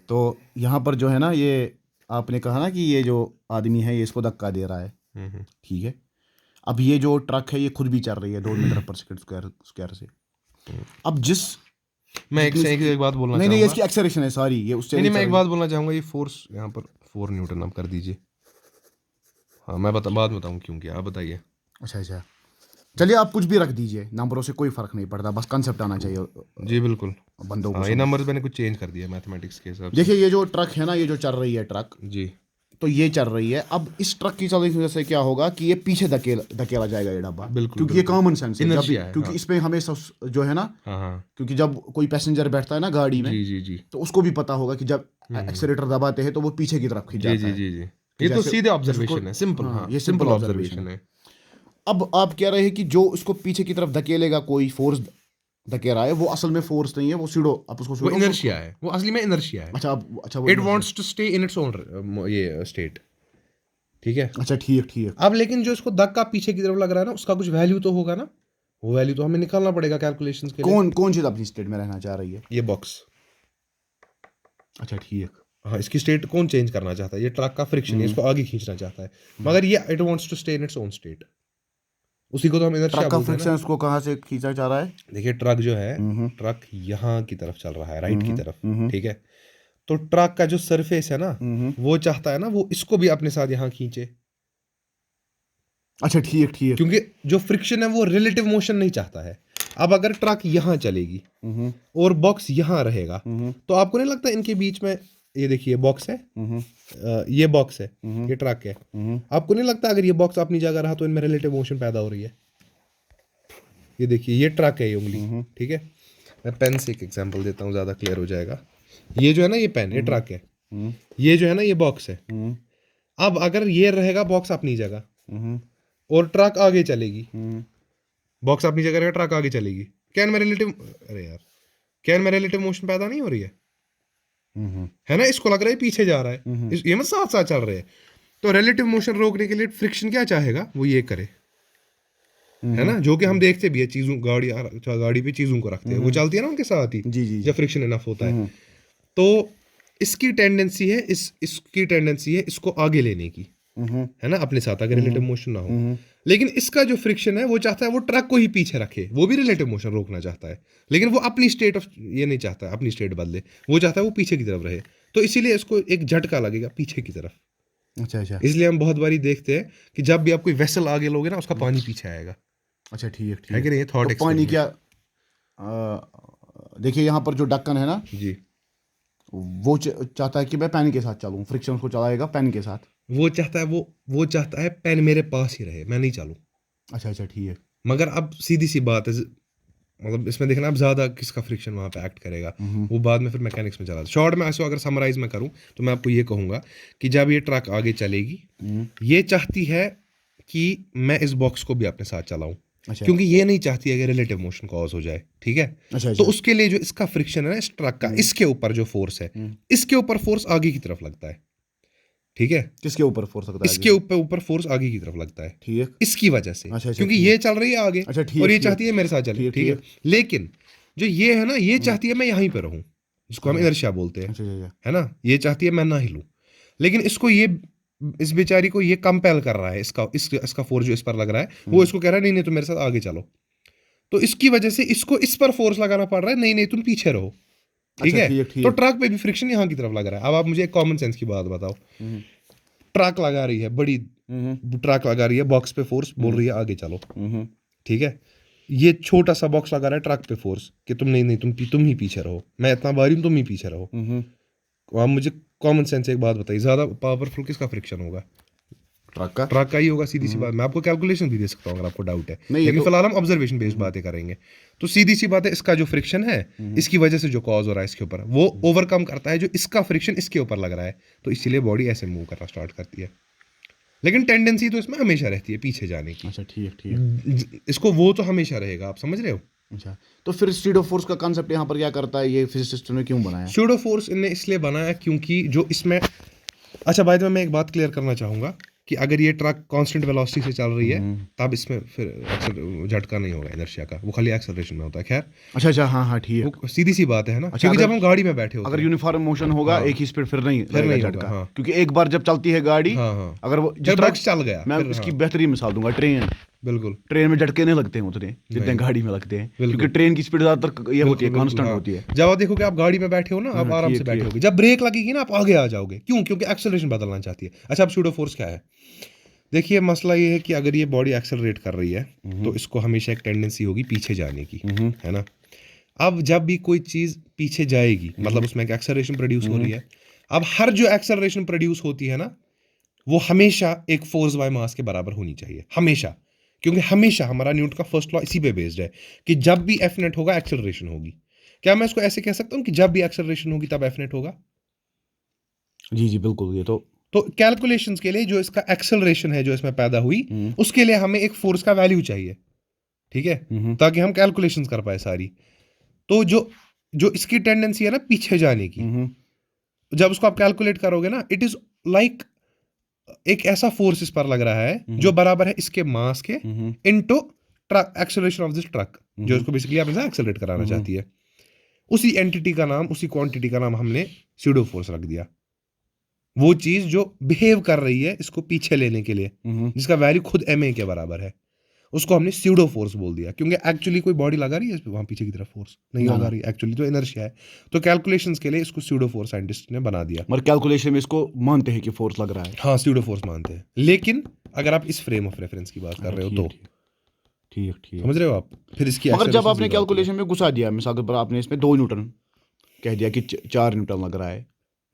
तो यहाँ पर जो है ना, ये आपने कहा ना कि ये जो आदमी है ये इसको धक्का दे रहा है, ठीक है। अब ये जो ट्रक है ये खुद भी चल रही है 2 मीटर पर सेकंड स्क्वायर से। अब जिस मैं एक बात बोलना नहीं चाहूंगा। इसकी एक्सेलरेशन है सारी, ये उससे नहीं मैं चल एक रही। बात बोलना चाहूंगा, ये फोर्स यहाँ पर 4 न्यूटन आप कर दीजिए। हाँ मैं बाद में बताऊँ क्यों, क्या आप बताइए। अच्छा अच्छा, चलिए आप कुछ भी रख दीजिए, नंबरों से कोई फर्क नहीं पड़ता, बस कंसेप्ट आना चाहिए जी बिल्कुल, बंदों को हाँ ये समझ। नंबर्स मैंने कुछ चेंज कर दिया मैथमेटिक्स के हिसाब से। देखिए ये जो ट्रक है ना, ये जो चल रही है ट्रक, जी तो ये चल रही है। अब इस ट्रक की चलने की वजह से क्या होगा कि ये पीछे धकेला जाएगा ये डब्बा, बिल्कुल, क्योंकि ये बिल्कुल। कॉमन सेंस है। Inertia है, क्योंकि हाँ। इसमें हमें जो है ना, हाँ हाँ क्योंकि जब कोई पैसेंजर बैठता है ना गाड़ी में, जी जी जी तो उसको भी पता होगा कि जब एक्सेलेरेटर दबाते हैं तो वो पीछे की तरफ खिंच जी जाता जी है। जी जी, तो ये तो जैसे- सीधे जैसे ऑब्जर्वेशन उसको- है, सिंपल। हाँ ये सिंपल सिंपल ऑब्जर्वेशन है। अब आप कह रहे हैं कि जो इसको पीछे की तरफ धकेलेगा, कोई फोर्स धकेल रहा है, वो असल में फोर्स नहीं है, वो सीडो, आप उसको वो सीडो इनर्शिया है, वो असली में इनर्शिया है। अच्छा वो it wants to stay in its own ये स्टेट, ठीक है। अच्छा ठीक ठीक। अब लेकिन जो इसको धक्का पीछे की तरफ लग रहा है ना, उसका कुछ वैल्यू तो होगा ना, वो वैल्यू तो हमें निकालना पड़ेगा कैलकुलेशंस के लिए। कौन चीज अपनी स्टेट में रहना चाह रही है? ये बॉक्स, अच्छा ठीक। हाँ इसकी स्टेट कौन चेंज करना चाहता है? ये ट्रक का फ्रिक्शन है, इसको आगे खींचना चाहता है, मगर ये it wants to stay in its own state. उसी को तो हम इनर्शिया ट्रक का बोलते हैं ना। फ्रिक्शन उसको कहाँ से खींचा जा रहा है? देखिए ट्रक जो है, ट्रक यहाँ की तरफ चल रहा है, राइट की तरफ, ठीक है। तो ट्रक का जो सरफेस है ना, वो चाहता है ना वो इसको भी अपने साथ यहाँ खींचे, अच्छा ठीक ठीक। क्योंकि जो फ्रिक्शन है वो रिलेटिव मोशन नहीं चाहता है। अब अगर ट्रक यहाँ चलेगी और बॉक्स यहाँ रहेगा, तो आपको नहीं लगता इनके बीच में, ये देखिए बॉक्स है, ये बॉक्स है, ये ट्रक है, आपको नहीं लगता अगर ये बॉक्स अपनी जगह रहा तो इनमें रिलेटिव मोशन पैदा हो रही है? ये देखिए ये ट्रक है, ये उंगली, ठीक है। मैं पेन से एक एग्जांपल देता हूँ, ज़्यादा क्लियर हो जाएगा। ये जो है ना, ये पेन, ये ट्रक है, ये जो है ना ये बॉक्स है। अब अगर ये रहेगा बॉक्स अपनी जगह और ट्रक आगे चलेगी, बॉक्स अपनी जगह रहेगा, ट्रक आगे चलेगी, क्या इनमें रिलेटिव, अरे यार, क्या इनमें रिलेटिव मोशन पैदा नहीं हो रही है ना? इसको लग रहा है पीछे जा रहा है, ये मत साथ साथ चल रहे हैं। तो रिलेटिव मोशन रोकने के लिए फ्रिक्शन क्या चाहेगा, वो ये करे, है ना, जो कि हम देखते भी है, चीजों गाड़ी पे चीजों को रखते हैं, वो चलती है ना उनके साथ ही, जी जी जब फ्रिक्शन इनफ होता है। तो इसकी टेंडेंसी है, इसकी टेंडेंसी है इसको आगे लेने की, है ना, अपने साथ, अगर रिलेटिव मोशन ना हो। लेकिन इसका जो फ्रिक्शन है वो चाहता है वो ट्रक को ही पीछे रखे, वो भी रिलेटिव मोशन रोकना चाहता है, लेकिन वो अपनी स्टेट ऑफ ये नहीं चाहता अपनी स्टेट बदले, वो चाहता है वो पीछे की तरफ रहे। तो इसीलिए इसको एक झटका लगेगा पीछे की तरफ। अच्छा अच्छा। इसलिए हम बहुत बारी देखते हैं कि जब भी आप कोई वेसल आगे लोगे ना, उसका पानी पीछे आएगा। अच्छा ठीक ठीक है कि नहीं? ये थॉट तो पानी क्या, देखिए यहाँ पर जो ढक्कन है ना जी, वो चाहता है कि मैं पेन के साथ चलूँ, फ्रिक्शन उसको चलाएगा पेन के साथ। वो चाहता है वो चाहता है पेन मेरे पास ही रहे, मैं नहीं चालूं। अच्छा अच्छा ठीक है। मगर अब सीधी सी बात है, मतलब इसमें देखना अब ज्यादा किसका फ्रिक्शन वहां पे एक्ट करेगा, वो बाद में फिर मैकेनिक्स में चला। शॉर्ट में ऐसे अगर समराइज में करूं तो मैं आपको ये कहूंगा कि जब ये ट्रक आगे चलेगी, ये चाहती है कि मैं इस बॉक्स को भी अपने साथ चलाऊं, अच्छा क्योंकि ये नहीं चाहती है कि रिलेटिव मोशन कॉज हो जाए, ठीक है। अच्छा तो उसके लिए जो इसका फ्रिक्शन है ना, इस ट्रक का, इसके ऊपर जो फोर्स है, इसके ऊपर फोर्स आगे की तरफ लगता है, ठीक है। किसके ऊपर फोर्स लगता है? इसके ऊपर फोर्स आगे की तरफ लगता है, ठीक है। इसकी वजह से, अच्छा, क्योंकि ठीक ये चल रही है आगे, अच्छा, ठीक और ये ठीक चाहती है मेरे साथ चले, ठीक ठीक है। लेकिन जो ये है ना, ये चाहती है मैं यहीं पे रहूं, जिसको हम इनर्शिया बोलते हैं, अच्छा अच्छा है ना, ये चाहती है मैं ना हिलूं। लेकिन इसको ये इस बेचारी को ये कंपेल कर रहा है, इसका फोर्स जो इस पर लग रहा है, वो इसको कह रहा है नहीं नहीं तुम मेरे साथ आगे चलो। तो इसकी वजह से इसको इस पर फोर्स लगाना पड़ रहा है, नहीं नहीं तुम पीछे रहो, ठीक अच्छा है। ठीक तो ठीक। ट्रक पे भी फ्रिक्शन यहाँ की तरफ लग रहा है। अब आप मुझे एक कॉमन सेंस की बात बताओ, हम्म ट्रक लगा रही है बड़ी, हम्म ट्रक लगा रही है बॉक्स पे फोर्स, बोल रही है आगे चलो, हम्म ठीक है। ये छोटा सा बॉक्स लगा रहा है ट्रक पे फोर्स कि तुम नहीं नहीं तुम ही पीछे रहो, मैं इतना भारी हूं तुम ही पीछे रहो। हम्म। आप मुझे कॉमन सेंस एक बात बताइए, ज्यादा पावरफुल किसका फ्रिक्शन होगा? ट्रक का। ट्रक का ही होगा, सीधी सी बात। मैं आपको कैलकुलेशन भी दे सकता हूँ अगर आपको डाउट है, नहीं ये लेकिन तो फिलहाल हम ऑब्जर्वेशन बेस्ड बातें करेंगे। तो सीधी सी बात है, इसका जो फ्रिक्शन है, इसकी वजह से जो कॉज हो रहा है इसके ऊपर, वो ओवरकम करता है जो इसका फ्रिक्शन इसके ऊपर लग रहा है, तो इसीलिए बॉडी ऐसे मूव करना स्टार्ट करती है। लेकिन टेंडेंसी तो इसमें हमेशा रहती है पीछे जाने की। अच्छा ठीक ठीक। इसको वो तो हमेशा रहेगा, आप समझ रहे हो। अच्छा तो फिर स्पीड ऑफ फोर्स का कांसेप्ट यहाँ पर क्या करता है, ये फिजिसिस्ट ने क्यों बनाया? स्यूडो फोर्स इनने इसलिए बनाया क्योंकि जो इसमें, अच्छा बाय द वे मैं एक बात क्लियर करना चाहूंगा कि अगर ये ट्रक कांस्टेंट वेलोसिटी से चल रही है तब इसमें फिर झटका नहीं होगा इनर्शिया का, वो खाली एक्सेलरेशन में होता है। खैर अच्छा अच्छा हाँ हाँ ठीक। वो सीधी सी बात है ना, अच्छा, क्योंकि अगर- जब हम गाड़ी में बैठे होते अगर हैं, यूनिफॉर्म मोशन होगा हाँ। एक ही स्पीड फिर नहीं फिर नहीं लगेगा होगा, झटका। हाँ। क्योंकि एक बार जब चलती है गाड़ी, हाँ हाँ, अगर वो फिर जिस तरह बॉक्स चल गया मैं फिर, इसकी हाँ, बेहतरीन मिसाल दूंगा, ट्रेन। बिल्कुल ट्रेन में झटके नहीं लगते हैं उतने जितने नहीं। गाड़ी में लगते हैं, बिल्कुल। क्योंकि ट्रेन की स्पीड ज्यादातर ये होती है, बिल्कुल, कांस्टेंट हाँ। होती है। जब आप देखोगे आप गाड़ी में बैठे हो ना, आप हाँ, आराम ठीक, से बैठे ठीक। होगे, जब ब्रेक लगेगी ना आप आगे आ जाओगे, क्यों? क्योंकि एक्सेलरेशन बदलना चाहती है। अच्छा अब स्यूडो फोर्स क्या है? देखिए मसला ये है कि अगर ये बॉडी एक्सेलरेट कर रही है तो इसको हमेशा एक टेंडेंसी होगी पीछे जाने की, है ना। अब जब भी कोई चीज पीछे जाएगी, मतलब उसमें एक एक्सेलरेशन प्रोड्यूस हो रही है। अब हर जो एक्सेलरेशन प्रोड्यूस होती है ना, वो हमेशा एक फोर्स बाय मास के बराबर होनी चाहिए, हमेशा। क्योंकि हमेशा हमारा न्यूटन का फर्स्ट लॉ इसी पे बेस्ड है कि जब भी एफ नेट होगा एक्सेलरेशन होगी। क्या मैं इसको ऐसे कह सकता हूँ कि जब भी एक्सेलरेशन होगी तब एफ नेट होगा? जी जी बिल्कुल। ये तो कैलकुलेशंस के लिए जो इसका एक्सेलरेशन है जो इसमें पैदा हुई, उसके लिए हमें एक फोर्स का वैल्यू चाहिए, ठीक है, ताकि हम कैलकुलेशंस कर पाए सारी। तो जो जो इसकी टेंडेंसी है ना पीछे जाने की, जब उसको आप कैलकुलेट करोगे ना, इट इज लाइक एक ऐसा फोर्स इस पर लग रहा है जो बराबर है इसके मास के into truck, acceleration of this truck, जो इसको बेसिकली आप एक्सेलरेट कराना चाहती है। उसी एंटिटी का नाम, उसी क्वांटिटी का नाम हमने स्यूडो फोर्स रख दिया। वो चीज जो बिहेव कर रही है इसको पीछे लेने के लिए, जिसका वैल्यू खुद एम ए के बराबर है, उसको हमने स्यूडो फोर्स बोल दिया। क्योंकि एक्चुअली कोई बॉडी लगा रही है वहां पीछे की तरफ फोर्स नहीं ना, लगा ना। रही, एक्चुअली तो इनर्शिया है। तो कैलकुलेशंस के लिए इसको स्यूडो फोर्स साइंटिस्ट ने बना दिया। मगर कैलकुलेशन में इसको मानते हैं कि फोर्स लग रहा है। हाँ स्यूडो फोर्स मानते हैं, लेकिन अगर आप इस फ्रेम ऑफ रेफरेंस की बात कर रहे हो तो ठीक ठीक। समझ रहे हो आप, फिर इसकी मगर जब acceleration आपने zero आती है। कैलकुलेशन में घुसा दिया, मिसाल के पर आपने इसमें 2 न्यूटन कह दिया कि 4 न्यूटन लग रहा है,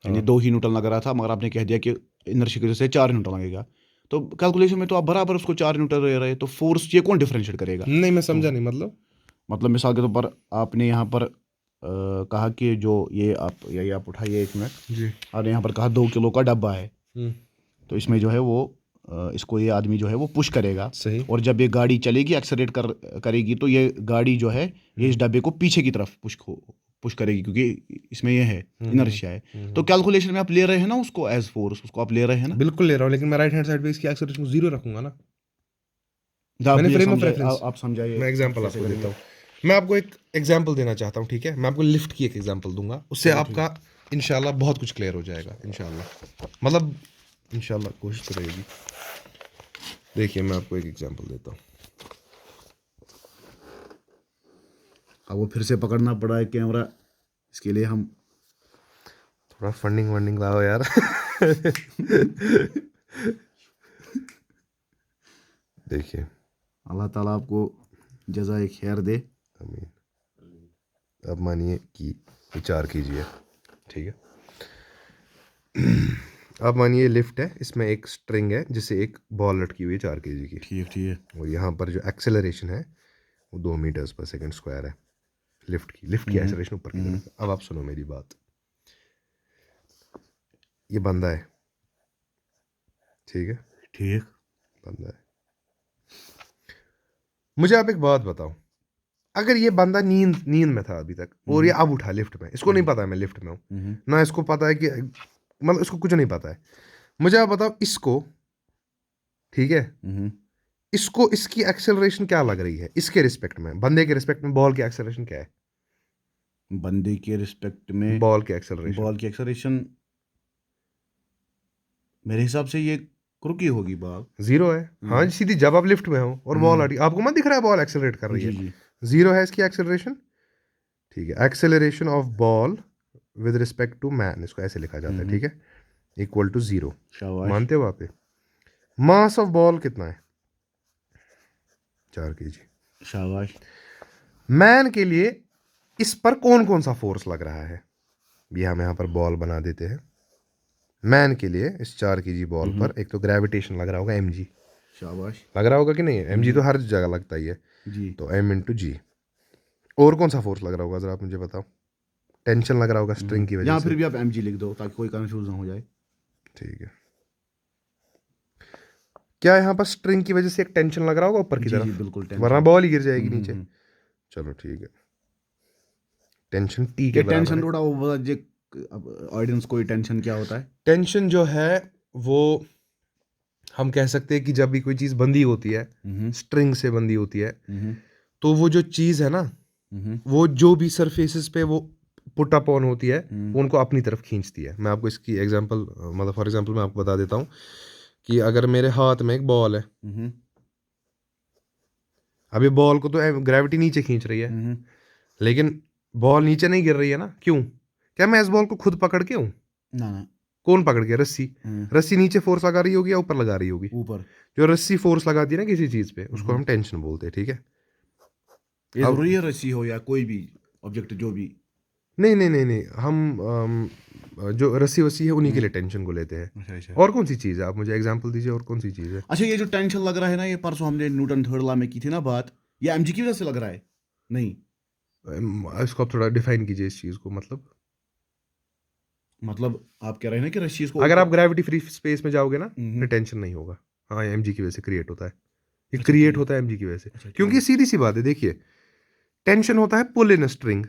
यानी हाँ। 2 ही न्यूटन लग रहा था, मगर आपने कह दिया कि इनर्शिया की वजह से 4 न्यूटन लगेगा, तो कैलकुलेशन में तो आप बराबर उसको 4 न्यूटन ले रहे, तो फोर्स ये कौन डिफरेंशिएट करेगा? नहीं मैं समझा नहीं, मतलब मिसाल के तौर पर आपने यहाँ पर कहा कि जो ये आप उठाइए 1 मिनट जी। आपने यहाँ पर कहा 2 किलो का डब्बा है, तो इसमें जो है वो इसको ये आदमी जो है वो पुश करेगा, सही। और जब ये गाड़ी चलेगी एक्सेलरेट करेगी, तो ये गाड़ी जो है ये इस डब्बे को पीछे की तरफ पुश करेगी, क्योंकि इसमें ये है इनर्शिया है। तो कैलकुलेशन में आप ले रहे हैं ना उसको एज फोर्स, उसको आप ले रहे हैं ना। बिल्कुल ले रहा हूँ, लेकिन मैं राइट हैंड साइड पे इसकी एक्सेलरेशन को 0 रखूंगा ना। आप मैंने मुझे फ्रेम ऑफ समझाइए, रेफरेंस, आप समझाइए। मैं एग्जांपल कैसे आपको करेंगे? देता हूँ। मैं आपको एक एग्जांपल देना चाहता हूँ, ठीक है। मैं आपको लिफ्ट की एक एग्जांपल दूंगा, उससे आपका इंशाल्लाह बहुत कुछ क्लियर हो जाएगा इंशाल्लाह, मतलब इंशाल्लाह कोशिश तो रहेगी। देखिए मैं आपको एक एग्जांपल देता हूँ। अब वो फिर से पकड़ना पड़ा है कैमरा, इसके लिए हम थोड़ा फंडिंग वंडिंग लाओ यार। देखिए अल्लाह ताला आपको जज़ाए खैर दे। आमीन। अब मानिए कि विचार कीजिए, ठीक है। अब मानिए लिफ्ट है, इसमें एक स्ट्रिंग है जिसे एक बॉल लटकी हुई है 4 kg की, ठीक ठीक। और यहाँ पर जो एक्सेलरेशन है वो 2 मीटर्स पर सेकंड स्क्वायर है लिफ्ट की एक्सेलरेशन ऊपर की तरफ। अब आप सुनो मेरी बात, ये बंदा है, ठीक है, ठीक। बंदा है। मुझे आप एक बात बताओ, अगर ये बंदा नींद में था अभी तक और ये अब उठा लिफ्ट में, इसको नहीं पता है मैं लिफ्ट में हूँ ना, इसको पता है कि मतलब इसको कुछ नहीं पता है। मुझे आप बताओ इसको, ठीक है, इसको इसकी एक्सेलरेशन क्या लग रही है इसके रिस्पेक्ट में, बंदे के रिस्पेक्ट में बॉल की एक्सेलरेशन क्या है? बंदे के रिस्पेक्ट में बॉल की एक्सेलरेशन, बॉल की एक्सेलरेशन मेरे हिसाब से ये रुकी होगी बॉल। 0 है। हाँ जी, सीधी जब आप लिफ्ट में हो और बॉल आ रही, आपको मत दिख रहा है बॉल एक्सेलरेट कर रही जी है? जी 0 है इसकी एक्सेलरेशन। ठीक है, acceleration of ball with respect to man, इसको ऐसे लिखा जाता है, ठीक है, इक्वल टू 0। शाबाश मानते हो आप? मास ऑफ बॉल कितना है? 4 kg। शाबाश। मैन के लिए इस पर कौन कौन सा फोर्स लग रहा है? ये हम यहाँ पर बॉल बना देते हैं। मैन के लिए इस 4 kg बॉल पर एक तो ग्रेविटेशन लग रहा होगा mg, शाबाश लग रहा होगा कि नहीं? mg तो हर जगह लगता ही है, जी। तो m इंटू जी। और कौन सा फोर्स लग रहा होगा जरा आप मुझे बताओ? टेंशन लग रहा होगा स्ट्रिंग की वजह यहाँ से। फिर भी आप mg लिख दो ताकि कोई कंफ्यूज ना हो जाए। ठीक है, क्या यहाँ पर स्ट्रिंग की वजह से एक टेंशन लग रहा होगा ऊपर की जी जी तरफ, बिल्कुल वरना टेंशन। बॉल ही गिर जाएगी नीचे। चलो ठीक है, टेंशन टी के ये बराबर टेंशन है। थोड़ा वो जे ऑडियंस को टेंशन क्या होता है? टेंशन जो है वो हम कह सकते हैं कि जब भी कोई चीज़ बंधी होती है, स्ट्रिंग से बंधी होती है, तो वो जो चीज़ है ना, वो जो भी सरफेसेस पे वो पुट अप ऑन होती है, वो उनको अपनी तरफ खींचती है। मैं आपको इसकी एग्जांपल, मतलब फॉर एग्जांपल मैं आपको बता देता हूँ कि अगर मेरे हाथ में एक बॉल है, अब ये बॉल को तो ग्रेविटी नीचे खींच रही है, लेकिन बॉल नीचे नहीं गिर रही है ना, क्यों? क्या मैं इस बॉल को खुद पकड़ के हूँ? ना ना कौन पकड़ के? रस्सी। रस्सी नीचे फोर्स लगा रही होगी या ऊपर लगा रही होगी? ऊपर। जो रस्सी फोर्स लगाती है ना किसी चीज पे, उसको हम टेंशन बोलते हैं, ठीक है? ये अब जरूरी है रस्सी हो या कोई भी ऑब्जेक्ट जो भी? नहीं नहीं नहीं नहीं, हम जो रस्सी वस्सी है उन्हीं के लिए टेंशन को लेते हैं। अच्छा अच्छा। और कौन सी चीज़ है? आप मुझे एग्जांपल दीजिए, और कौन सी चीज़ है? अच्छा, ये जो टेंशन लग रहा है ना, ये परसों हमने न्यूटन थर्ड लॉ में की थी ना बात, ये mg की वजह से लग रहा है? नहीं, इसको आप थोड़ा डिफाइन कीजिए इस चीज़ को, मतलब आप कह रहे हैं ना कि रस्सी इसको अगर आप ऊपर। ग्रेविटी फ्री स्पेस में जाओगे ना, हम्म, फिर टेंशन नहीं होगा। हाँ, mg की वजह से क्रिएट होता है, ये अच्छा क्रिएट ठीक। होता है mg की वजह से, अच्छा क्योंकि ठीक। सीधी सी बात है, देखिए, टेंशन होता है पुल इन स्ट्रिंग।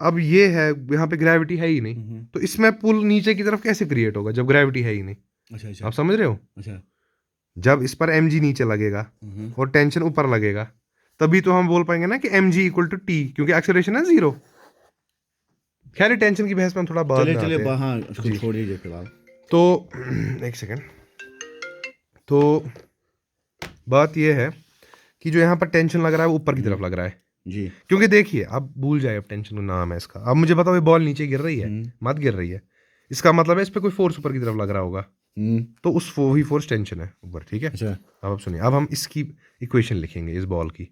अब ये है, यहाँ पे ग्रेविटी है ही नहीं, तो इसमें पुल नीचे की तरफ कैसे क्रिएट होगा जब ग्रेविटी है ही नहीं? अच्छा अच्छा आप समझ रहे हो? अच्छा। जब इस पर mg नीचे लगेगा और टेंशन ऊपर लगेगा, तभी तो हम बोल पाएंगे ना कि mg इक्वल टू टी, क्योंकि एक्सेलरेशन है 0। खैर, टेंशन की बहस में हम थोड़ा बाद चले में चले आते हैं। हाँ, इसको जी, छोड़ दीजिए फिलहाल। तो एक सेकेंड। तो बात यह है कि जो यहाँ पर टेंशन लग रहा है वो ऊपर की तरफ लग रहा है, जी। क्योंकि देखिए, अब भूल जाए, अब टेंशन का नाम है इसका। अब मुझे बताओ, ये बॉल नीचे गिर रही है? मत गिर रही है। इसका मतलब है इस पर कोई फोर्स ऊपर की तरफ लग रहा होगा, तो उस वही फोर्स टेंशन है ऊपर, ठीक है? अच्छा अब आप सुनिए, अब हम इसकी इक्वेशन लिखेंगे इस बॉल की,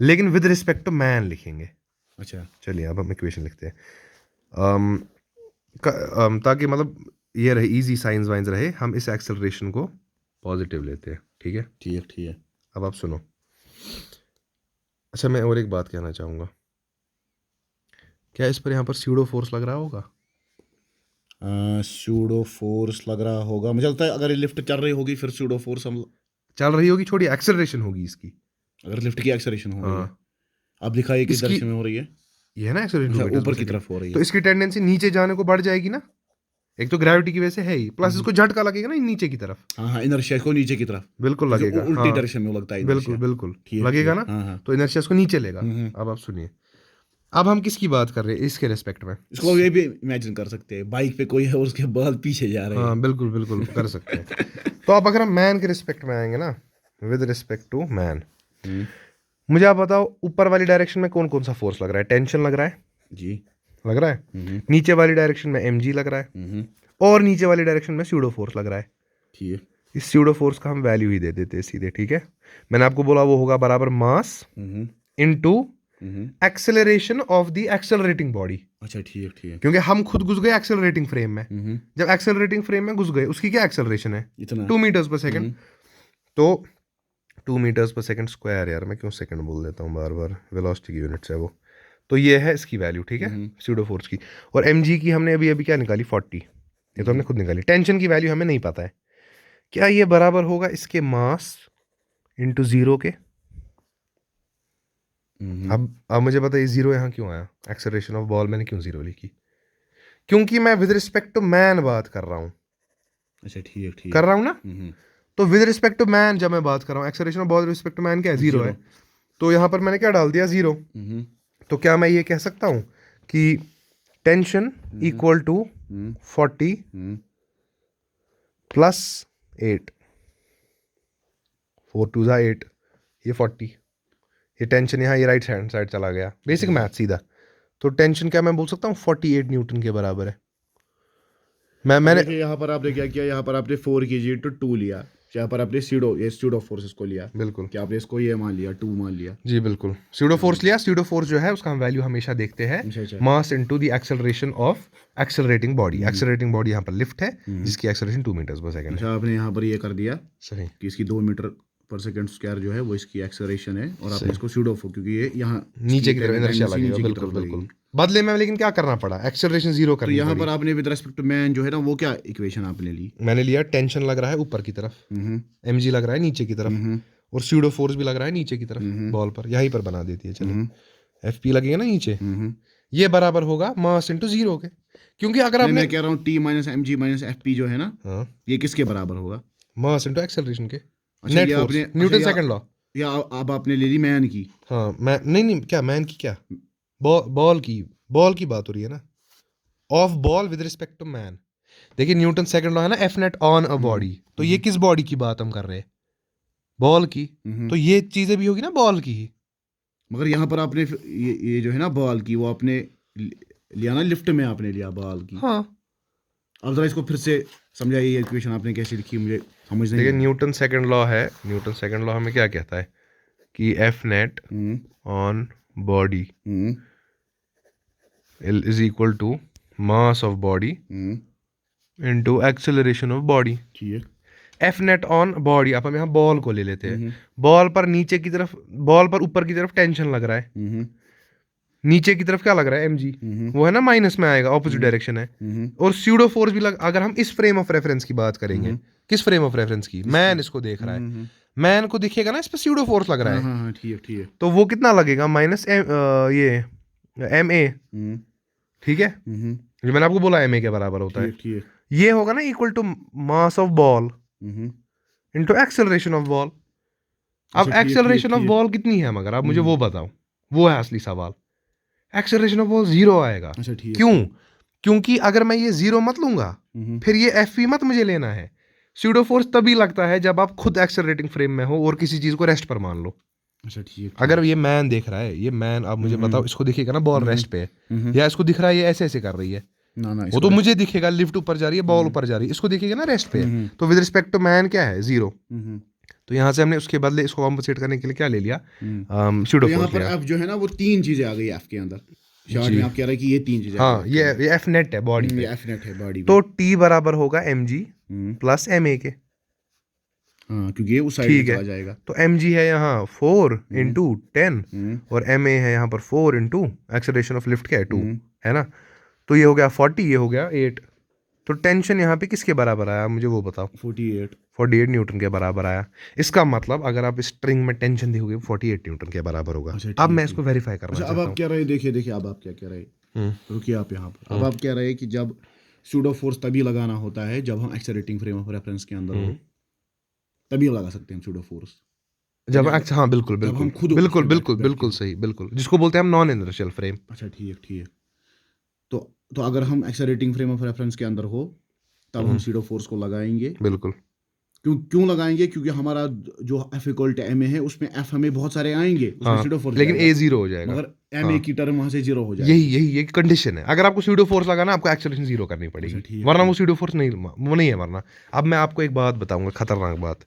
लेकिन विद रिस्पेक्ट टू मैन लिखेंगे। अच्छा। चलिए, अब हम इक्वेशन लिखते हैं, ताकि मतलब ये रहे, इजी साइंस वाइंस रहे। हम इस एक्सेलरेशन को पॉजिटिव लेते हैं, ठीक है? ठीक ठीक है। अब आप सुनो। अच्छा, मैं और एक बात कहना चाहूँगा, क्या इस पर यहाँ पर स्यूडो फोर्स लग रहा होगा? सूडो फोर्स लग रहा होगा, मुझे लगता है अगर ये लिफ्ट चल रही होगी फिर सूडो फोर्स हम। चल रही होगी, छोड़ी, एक्सेलरेशन होगी इसकी। अगर लिफ्ट की एक्सेलरेशन हो रही है, हाँ, अब दिखाइए किस इसकी, डायरेक्शन में हो रही है? ये है ना एक्सेलरेशन 2 अच्छा, मीटर्स पर ऊपर की सेकंड, तरफ हो रही तो है। इसकी टेंडेंसी नीचे जाने को बढ़ जाएगी ना। एक तो ग्रेविटी की वजह से है ही, प्लस इसको झटका लगेगा ना नीचे की तरफ। हाँ हाँ, इनर्शिया को नीचे की तरफ। बिल्कुल क्योंकि लगेगा, उल्टी हाँ, डायरेक्शन में वो लगता है बिल्कुल इनर्शिया। बिल्कुल ठीक लगेगा ठीक, ना। हाँ हाँ। तो इनर्शिया इसको नीचे लेगा। अब आप सुनिए, अब हम किसकी बात कर रहे हैं इसके रेस्पेक्ट में? इसको ये भी इमेजिन कर सकते हैं, बाइक पे कोई है और उसके बाल पीछे जा रहे हाँ, हैं। बिल्कुल बिल्कुल कर सकते हैं। तो अब अगर हम मैन के रिस्पेक्ट में आएंगे ना, विद रिस्पेक्ट टू मैन, मुझे आप बताओ, ऊपर वाली डायरेक्शन में कौन कौन सा फोर्स लग रहा है? टेंशन लग रहा है, जी। लग रहा है। नीचे वाली डायरेक्शन में mg लग रहा है, और नीचे वाली डायरेक्शन में स्यूडो फोर्स लग रहा है। ठीक है। इस स्यूडो फोर्स का हम वैल्यू ही दे देते हैं सीधे, ठीक है? मैंने आपको बोला वो होगा बराबर mass into acceleration of the accelerating body, अच्छा ठीक ठीक है। क्योंकि हम खुद घुस गए एक्सेलरेटिंग फ्रेम में। जब एक्सेलरेटिंग फ्रेम में घुस गए, उसकी क्या एक्सेलरेशन है? इतना 2 मीटर्स पर सेकंड। तो 2 मीटर्स पर सेकंड स्क्वायर, यार मैं क्यों सेकंड बोल देता हूँ बार बार, वेलोसिटी की यूनिट्स है वो। तो ये है इसकी वैल्यू, ठीक है, स्यूडो फोर्स की। और mg की हमने अभी अभी क्या निकाली? 40। ये तो हमने खुद निकाली। टेंशन की वैल्यू हमें नहीं पता है, क्या ये बराबर होगा इसके मास इंटू 0 के? अब मुझे बताइए, 0 यहाँ क्यों आया? एक्सेलरेशन ऑफ बॉल मैंने क्यों 0 लिखी? क्योंकि मैं विद रिस्पेक्ट टू मैन बात कर रहा हूँ। अच्छा ठीक ठीक कर रहा हूँ ना? तो विद रिस्पेक्ट टू मैन जब मैं बात कर रहा हूँ, acceleration of ball with respect to man क्या है? 0 है। तो यहाँ पर मैंने क्या डाल दिया? 0। तो क्या मैं ये कह सकता हूँ कि टेंशन इक्वल टू 40 प्लस 8, 4 2 ज़ा 8, ये 40, ये टेंशन यहाँ ये राइट हैंड साइड चला गया, बेसिक मैथ सीधा। तो टेंशन क्या मैं बोल सकता हूँ 48 न्यूटन के बराबर है। मैंने देखिए यहाँ पर आपने क्या किया, यहाँ पर आपने 4 kg to 2 लिया, यहाँ पर आपने स्यूडो फोर्सेस को लिया, बिल्कुल क्या आपने इसको ये मान लिया 2 मान लिया। जी बिल्कुल स्यूडो फोर्स लिया। स्यूडो फोर्स जो है उसका हम वैल्यू हमेशा देखते हैं अच्छा। Mass into the acceleration of accelerating body. Accelerating body यहाँ पर लिफ्ट है जिसकी एक्सेलरेशन 2 मीटर्स पर सेकंड है। अच्छा, आपने यहाँ पर ये कर दिया सही कि इसकी 2 मीटर पर सेकंड स्क्वायर जो है वो इसकी एक्सेलरेशन है, और आपने इसको स्यूडो क्योंकि ये यहाँ नीचे की तरफ इनर्शिया टेंडेंसी लगेगा। नीचे की बिल्कुल तरफ बिल्कुल लगेगी। बदले में लेकिन क्या करना पड़ा, एक्सेलरेशन जीरो तो करनी यहाँ पड़ी। पर आपने विद रेस्पेक्ट टू मैन जो है ना वो क्या इक्वेशन आपने ली, मैंने लिया टेंशन लग रहा है ऊपर की तरफ, mg लग रहा है नीचे की तरफ, और स्यूडो फोर्स भी लग रहा है नीचे की तरफ बॉल पर, यहीं पर बना देती है। चलिए fp लगेगा ना नीचे, ये बराबर होगा मास इनटू जीरो के, क्योंकि अगर आपने मैं कह रहा हूँ t minus M G minus F P जो है ना, हाँ ये किसके बराबर होगा? मास इनटू एक्सेलरेशन के, अच्छा, नेट ये फोर्स, आपने न्यूटन सेकंड लॉ। या अब आपने ले ली मैन की। हाँ मैं नहीं क्या मैन की क्या, बॉल की बात हो रही है ना, of ball with respect to man. देखिए न्यूटन सेकंड लॉ है ना, F net on a body, तो ये किस बॉडी की बात हम कर रहे हैं, बॉल की, तो ये चीजें भी होगी ना बॉल की ही। मगर यहाँ पर आपने ये जो है ना बॉल की, वो आपने लिया ना लिफ्ट में, आपने लिया बॉल की। हाँ अब जरा इसको फिर से समझाइए, ये इक्वेशन आपने कैसे लिखी, मुझे समझ नहीं देखिए आई। न्यूटन सेकंड लॉ है, न्यूटन सेकंड लॉ हमें क्या कहता है कि F net on body is equal to mass of body into acceleration of body. ठीक है। एफ नेट ऑन बॉडी, आप हम यहाँ बॉल को ले लेते हैं, बॉल पर नीचे की तरफ, बॉल पर ऊपर की तरफ टेंशन लग रहा है, नीचे की तरफ क्या लग रहा है mg, वो है ना माइनस में आएगा, ऑपोजिट डायरेक्शन है, और स्यूडो फोर्स भी लग, अगर हम इस फ्रेम ऑफ रेफरेंस की बात करेंगे, किस फ्रेम ऑफ रेफरेंस की, मैन इसको देख रहा है, मैन को दिखेगा ना इस पर स्यूडो फोर्स लग रहा है, हाँ ठीक है। तो वो कितना लगेगा माइनस ये एम ए, ठीक है, जो मैंने आपको बोला एम ए के बराबर होता है, ठीक है। ये होगा ना equal to mass of ball into acceleration of ball. अब एक्सेलरेशन ऑफ बॉल कितनी है, मगर आप मुझे वो बताओ, वो है असली सवाल। एक्सेलरेशन ऑफ बॉल जीरो आएगा। अच्छा ठीक है। क्यों? क्योंकि अगर मैं ये जीरो मत लूंगा फिर ये एफ मत मुझे लेना है। स्यूडो फोर्स तभी लगता है जब आप खुद एक्सेलरेटिंग फ्रेम में हो और किसी चीज को रेस्ट पर मान लो। अच्छा ठीक है। अगर ये मैन देख रहा है, ये मैन, आप मुझे बताओ, इसको दिखेगा ना बॉल रेस्ट पे है, या इसको दिख रहा है ये ऐसे ऐसे कर रही है, ना वो तो मुझे दिखेगा लिफ्ट ऊपर जा रही है, बॉल ऊपर जा रही है, इसको दिखेगा ना रेस्ट पे, तो विद रिस्पेक्ट टू मैन क्या है, जीरो। तो यहाँ से हमने उसके बदले इसको कॉम्पनसेट करने के लिए क्या ले लिया, स्यूडो यहाँ फोर्स पर लिया। अब जो है ना वो 3 चीजें आ गई एफ के अंदर, शॉर्ट में आप कह रहे हैं कि ये 3 चीजें। हाँ ये एफ नेट है बॉडी पे, एफ नेट है बॉडी। तो टी बराबर होगा mg प्लस एम ए के, हाँ क्योंकि ये उस साइड ठीक चला है। जाएगा। तो mg है यहाँ 4 इंटू 10 और ma है यहाँ पर 4 इंटू एक्सेलरेशन ऑफ लिफ्ट क्या है 2, है ना, तो ये हो गया 40, ये हो गया 8। तो टेंशन यहाँ पे किसके बराबर आया मुझे वो बताओ, 48 न्यूटन के बराबर आया। इसका मतलब अगर आप स्ट्रिंग में टेंशन देखोगे 48 न्यूटन के बराबर होगा। अच्छा, अब मैं इसको वेरीफाई करना अच्छा, अब चाहता आप हूँ। कह रहे हैं, देखिए अब आप क्या कह रहे हैं, रुकिए आप यहाँ पर। अब आप कह रहे हैं कि जब स्यूडो फोर्स तभी लगाना होता है जब हम एक्सेलरेटिंग फ्रेम ऑफ रेफरेंस के अंदर हो, तभी लगा सकते हैं स्यूडो फोर्स। जब हाँ बिल्कुल जब हम बिल्कुल खुद बिल्कुल उसमें बिल्कुल बैठ बिल्कुल के। सही, बिल्कुल जिसको बोलते हैं हम नॉन इनर्शियल फ्रेम। अच्छा ठीक है। तो अगर हम एक्सेलरेटिंग फ्रेम ऑफ रेफरेंस के अंदर हो तब हम स्यूडो फोर्स को लगाएंगे। बिल्कुल। क्यों लगाएंगे? क्योंकि हमारा जो F equal to M A है उसमें F हमें बहुत सारे आएंगे, उसमें हाँ, स्यूडो फोर्स लेकिन जाएगा, ए जीरो हो जाएगा, मगर एम ए की टर्म वहां से जीरो हो जाएगा। यही कंडीशन है। अगर आपको स्यूडो फोर्स लगाना आपको एक्सेलरेशन जीरो करनी पड़ेगी, अच्छा, ठीक है, वरना वो स्यूडो फोर्स नहीं, वो नहीं है वरना। अब मैं आपको एक बात बताऊंगा, खतरनाक बात।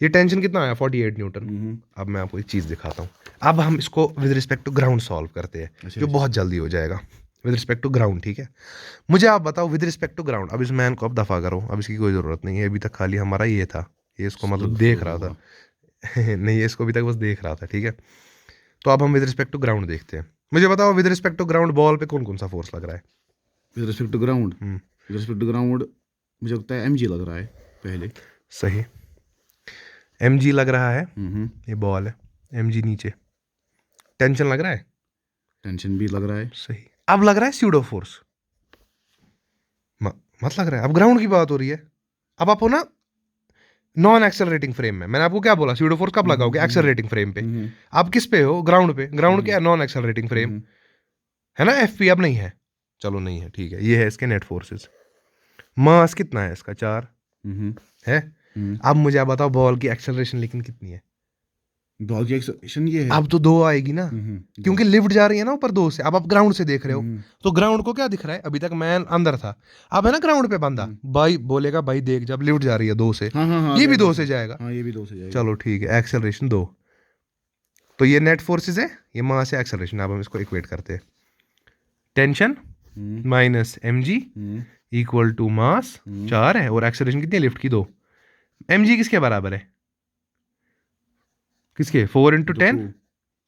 ये टेंशन कितना आया 48 न्यूटन। अब मैं आपको एक चीज दिखाता हूँ। अब हम इसको with respect to ground solve करते हैं, जो बहुत जल्दी हो जाएगा विद रिस्पेक्ट टू ग्राउंड। ठीक है, मुझे आप बताओ विद रिस्पेक्ट टू ग्राउंड। अब इस मैन को अब दफा करो, अब इसकी कोई जरूरत नहीं है, अभी तक खाली हमारा ये था, ये इसको मतलब देख रहा था नहीं ये इसको अभी तक बस देख रहा था। ठीक है, तो अब हम विद रिस्पेक्ट टू ग्राउंड देखते हैं। मुझे बताओ with respect to ground ball पे कौन कौन सा फोर्स लग रहा है? विद रिस्पेक्ट टू ग्राउंड, मुझे लगता है mg लग रहा है पहले। सही, mg लग रहा है, ये बॉल है, mg नीचे। टेंशन लग रहा है? टेंशन भी लग रहा है। सही। अब लग रहा है स्यूडो फोर्स? मत लग रहा है। अब ग्राउंड की बात हो रही है। अब आप हो ना नॉन एक्सेलरेटिंग फ्रेम में। मैंने आपको क्या बोला, स्यूडो फोर्स कब लगाओगे? एक्सेलरेटिंग फ्रेम पे। आप किस पे हो? ग्राउंड पे। ग्राउंड क्या है? नॉन एक्सेलरेटिंग फ्रेम है ना। एफ अब नहीं है, चलो नहीं है, ठीक है। ये है इसके नेट फोर्सेस। मास कितना है इसका? 4, है। अब मुझे आप बताओ बॉल की एक्सेलरेशन लेकिन कितनी है? बॉल की एक्सेलरेशन ये है। अब तो 2 आएगी ना, क्योंकि लिफ्ट जा रही है ना ऊपर 2 से। अब आप ग्राउंड से देख रहे हो, तो ग्राउंड को क्या दिख रहा है? अभी तक मैं अंदर था, अब है ना ग्राउंड पे बंदा, भाई बोलेगा भाई देख जब लिफ्ट जा रही है 2 से, ये भी 2 से जाएगा। हाँ ये भी 2 से जाएगा। चलो ठीक है, एक्सेलरेशन 2, तो ये नेट फोर्सेस है, ये मास है, एक्सेलरेशन। अब हम इसको इक्वेट करते हैं, tension minus mg equal to mass 4 है, और एक्सेलरेशन कितनी है लिफ्ट की? 2। mg किसके बराबर है? किसके? 4 इंटू 10।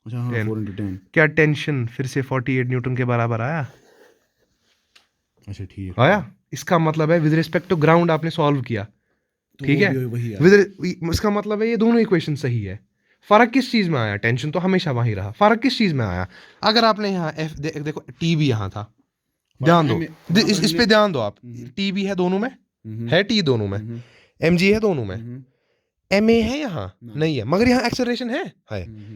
अच्छा हाँ 4 into 10। क्या टेंशन फिर से 48 न्यूटन के बराबर आया? अच्छा ठीक आया। इसका मतलब है विद रिस्पेक्ट टू ग्राउंड आपने सॉल्व किया, तो ठीक है, वही विद इसका मतलब है ये दोनों इक्वेशन सही है। फर्क किस चीज में आया? टेंशन तो हमेशा वहीं रहा, फर्क किस चीज में आया? अगर आपने यहाँ एफ देखो टी भी यहाँ था, ध्यान दो, इस पे ध्यान दो आप, टी भी है दोनों में, है टी दोनों में, एम जी है दोनों में, एम ए है यहाँ नहीं है, मगर यहाँ एक्सेलरेशन है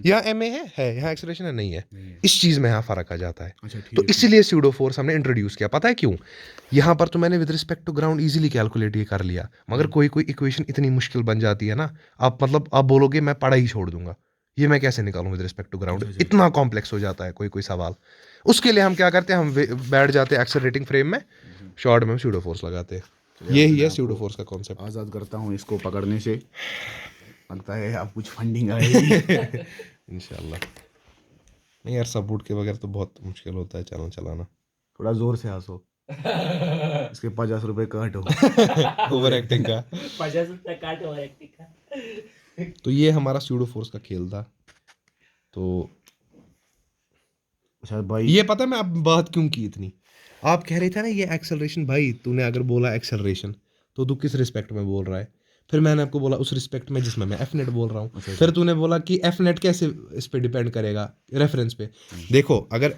यहाँ एम ए है यहाँ एक्सेलरेशन है नहीं है। इस चीज में यहाँ फर्क आ जाता है। अच्छा तो इसीलिए स्यूडो फोर्स हमने इंट्रोड्यूस किया। पता है क्यों? यहाँ पर तो मैंने with respect to ground easily calculate ये कर लिया, मगर कोई कोई इक्वेशन इतनी मुश्किल बन जाती है ना, आप मतलब आप बोलोगे मैं पढ़ा ही छोड़ दूंगा, ये मैं कैसे निकालूं विद रिस्पेक्ट टू ग्राउंड, इतना कॉम्प्लेक्स हो जाता है कोई कोई सवाल। उसके लिए हम क्या करते हैं, हम बैठ जाते हैं एक्सेलरेटिंग फ्रेम में, शॉर्ट में हम स्यूडो फोर्स लगाते हैं। यही है स्यूडो फोर्स का कॉन्सेप्ट। आज़ाद करता हूँ इसको पकड़ने से, लगता है आप कुछ फंडिंग आएगी। इंशाल्लाह। नहीं यार, सपोर्ट के बगैर तो बहुत मुश्किल होता है चैनल चलाना। थोड़ा जोर से हंसो, इसके 50 रुपए काट हो। ओवर एक्टिंग का 50 रुपये काट ओवर एक्टिंग का। तो ये हमारा स्यूडो फोर्स का खेल था। तो अच्छा भाई, ये पता है मैं अब बात क्यों की इतनी? आप कह रहे थे ना ये एक्सेलरेशन, भाई तूने अगर बोला एक्सेलरेशन तो तू किस रिस्पेक्ट में बोल रहा है? फिर मैंने आपको बोला उस रिस्पेक्ट में जिसमें मैं एफ नेट बोल रहा हूँ। फिर तूने बोला कि एफ नेट कैसे इस पे डिपेंड करेगा, रेफरेंस पे। देखो अगर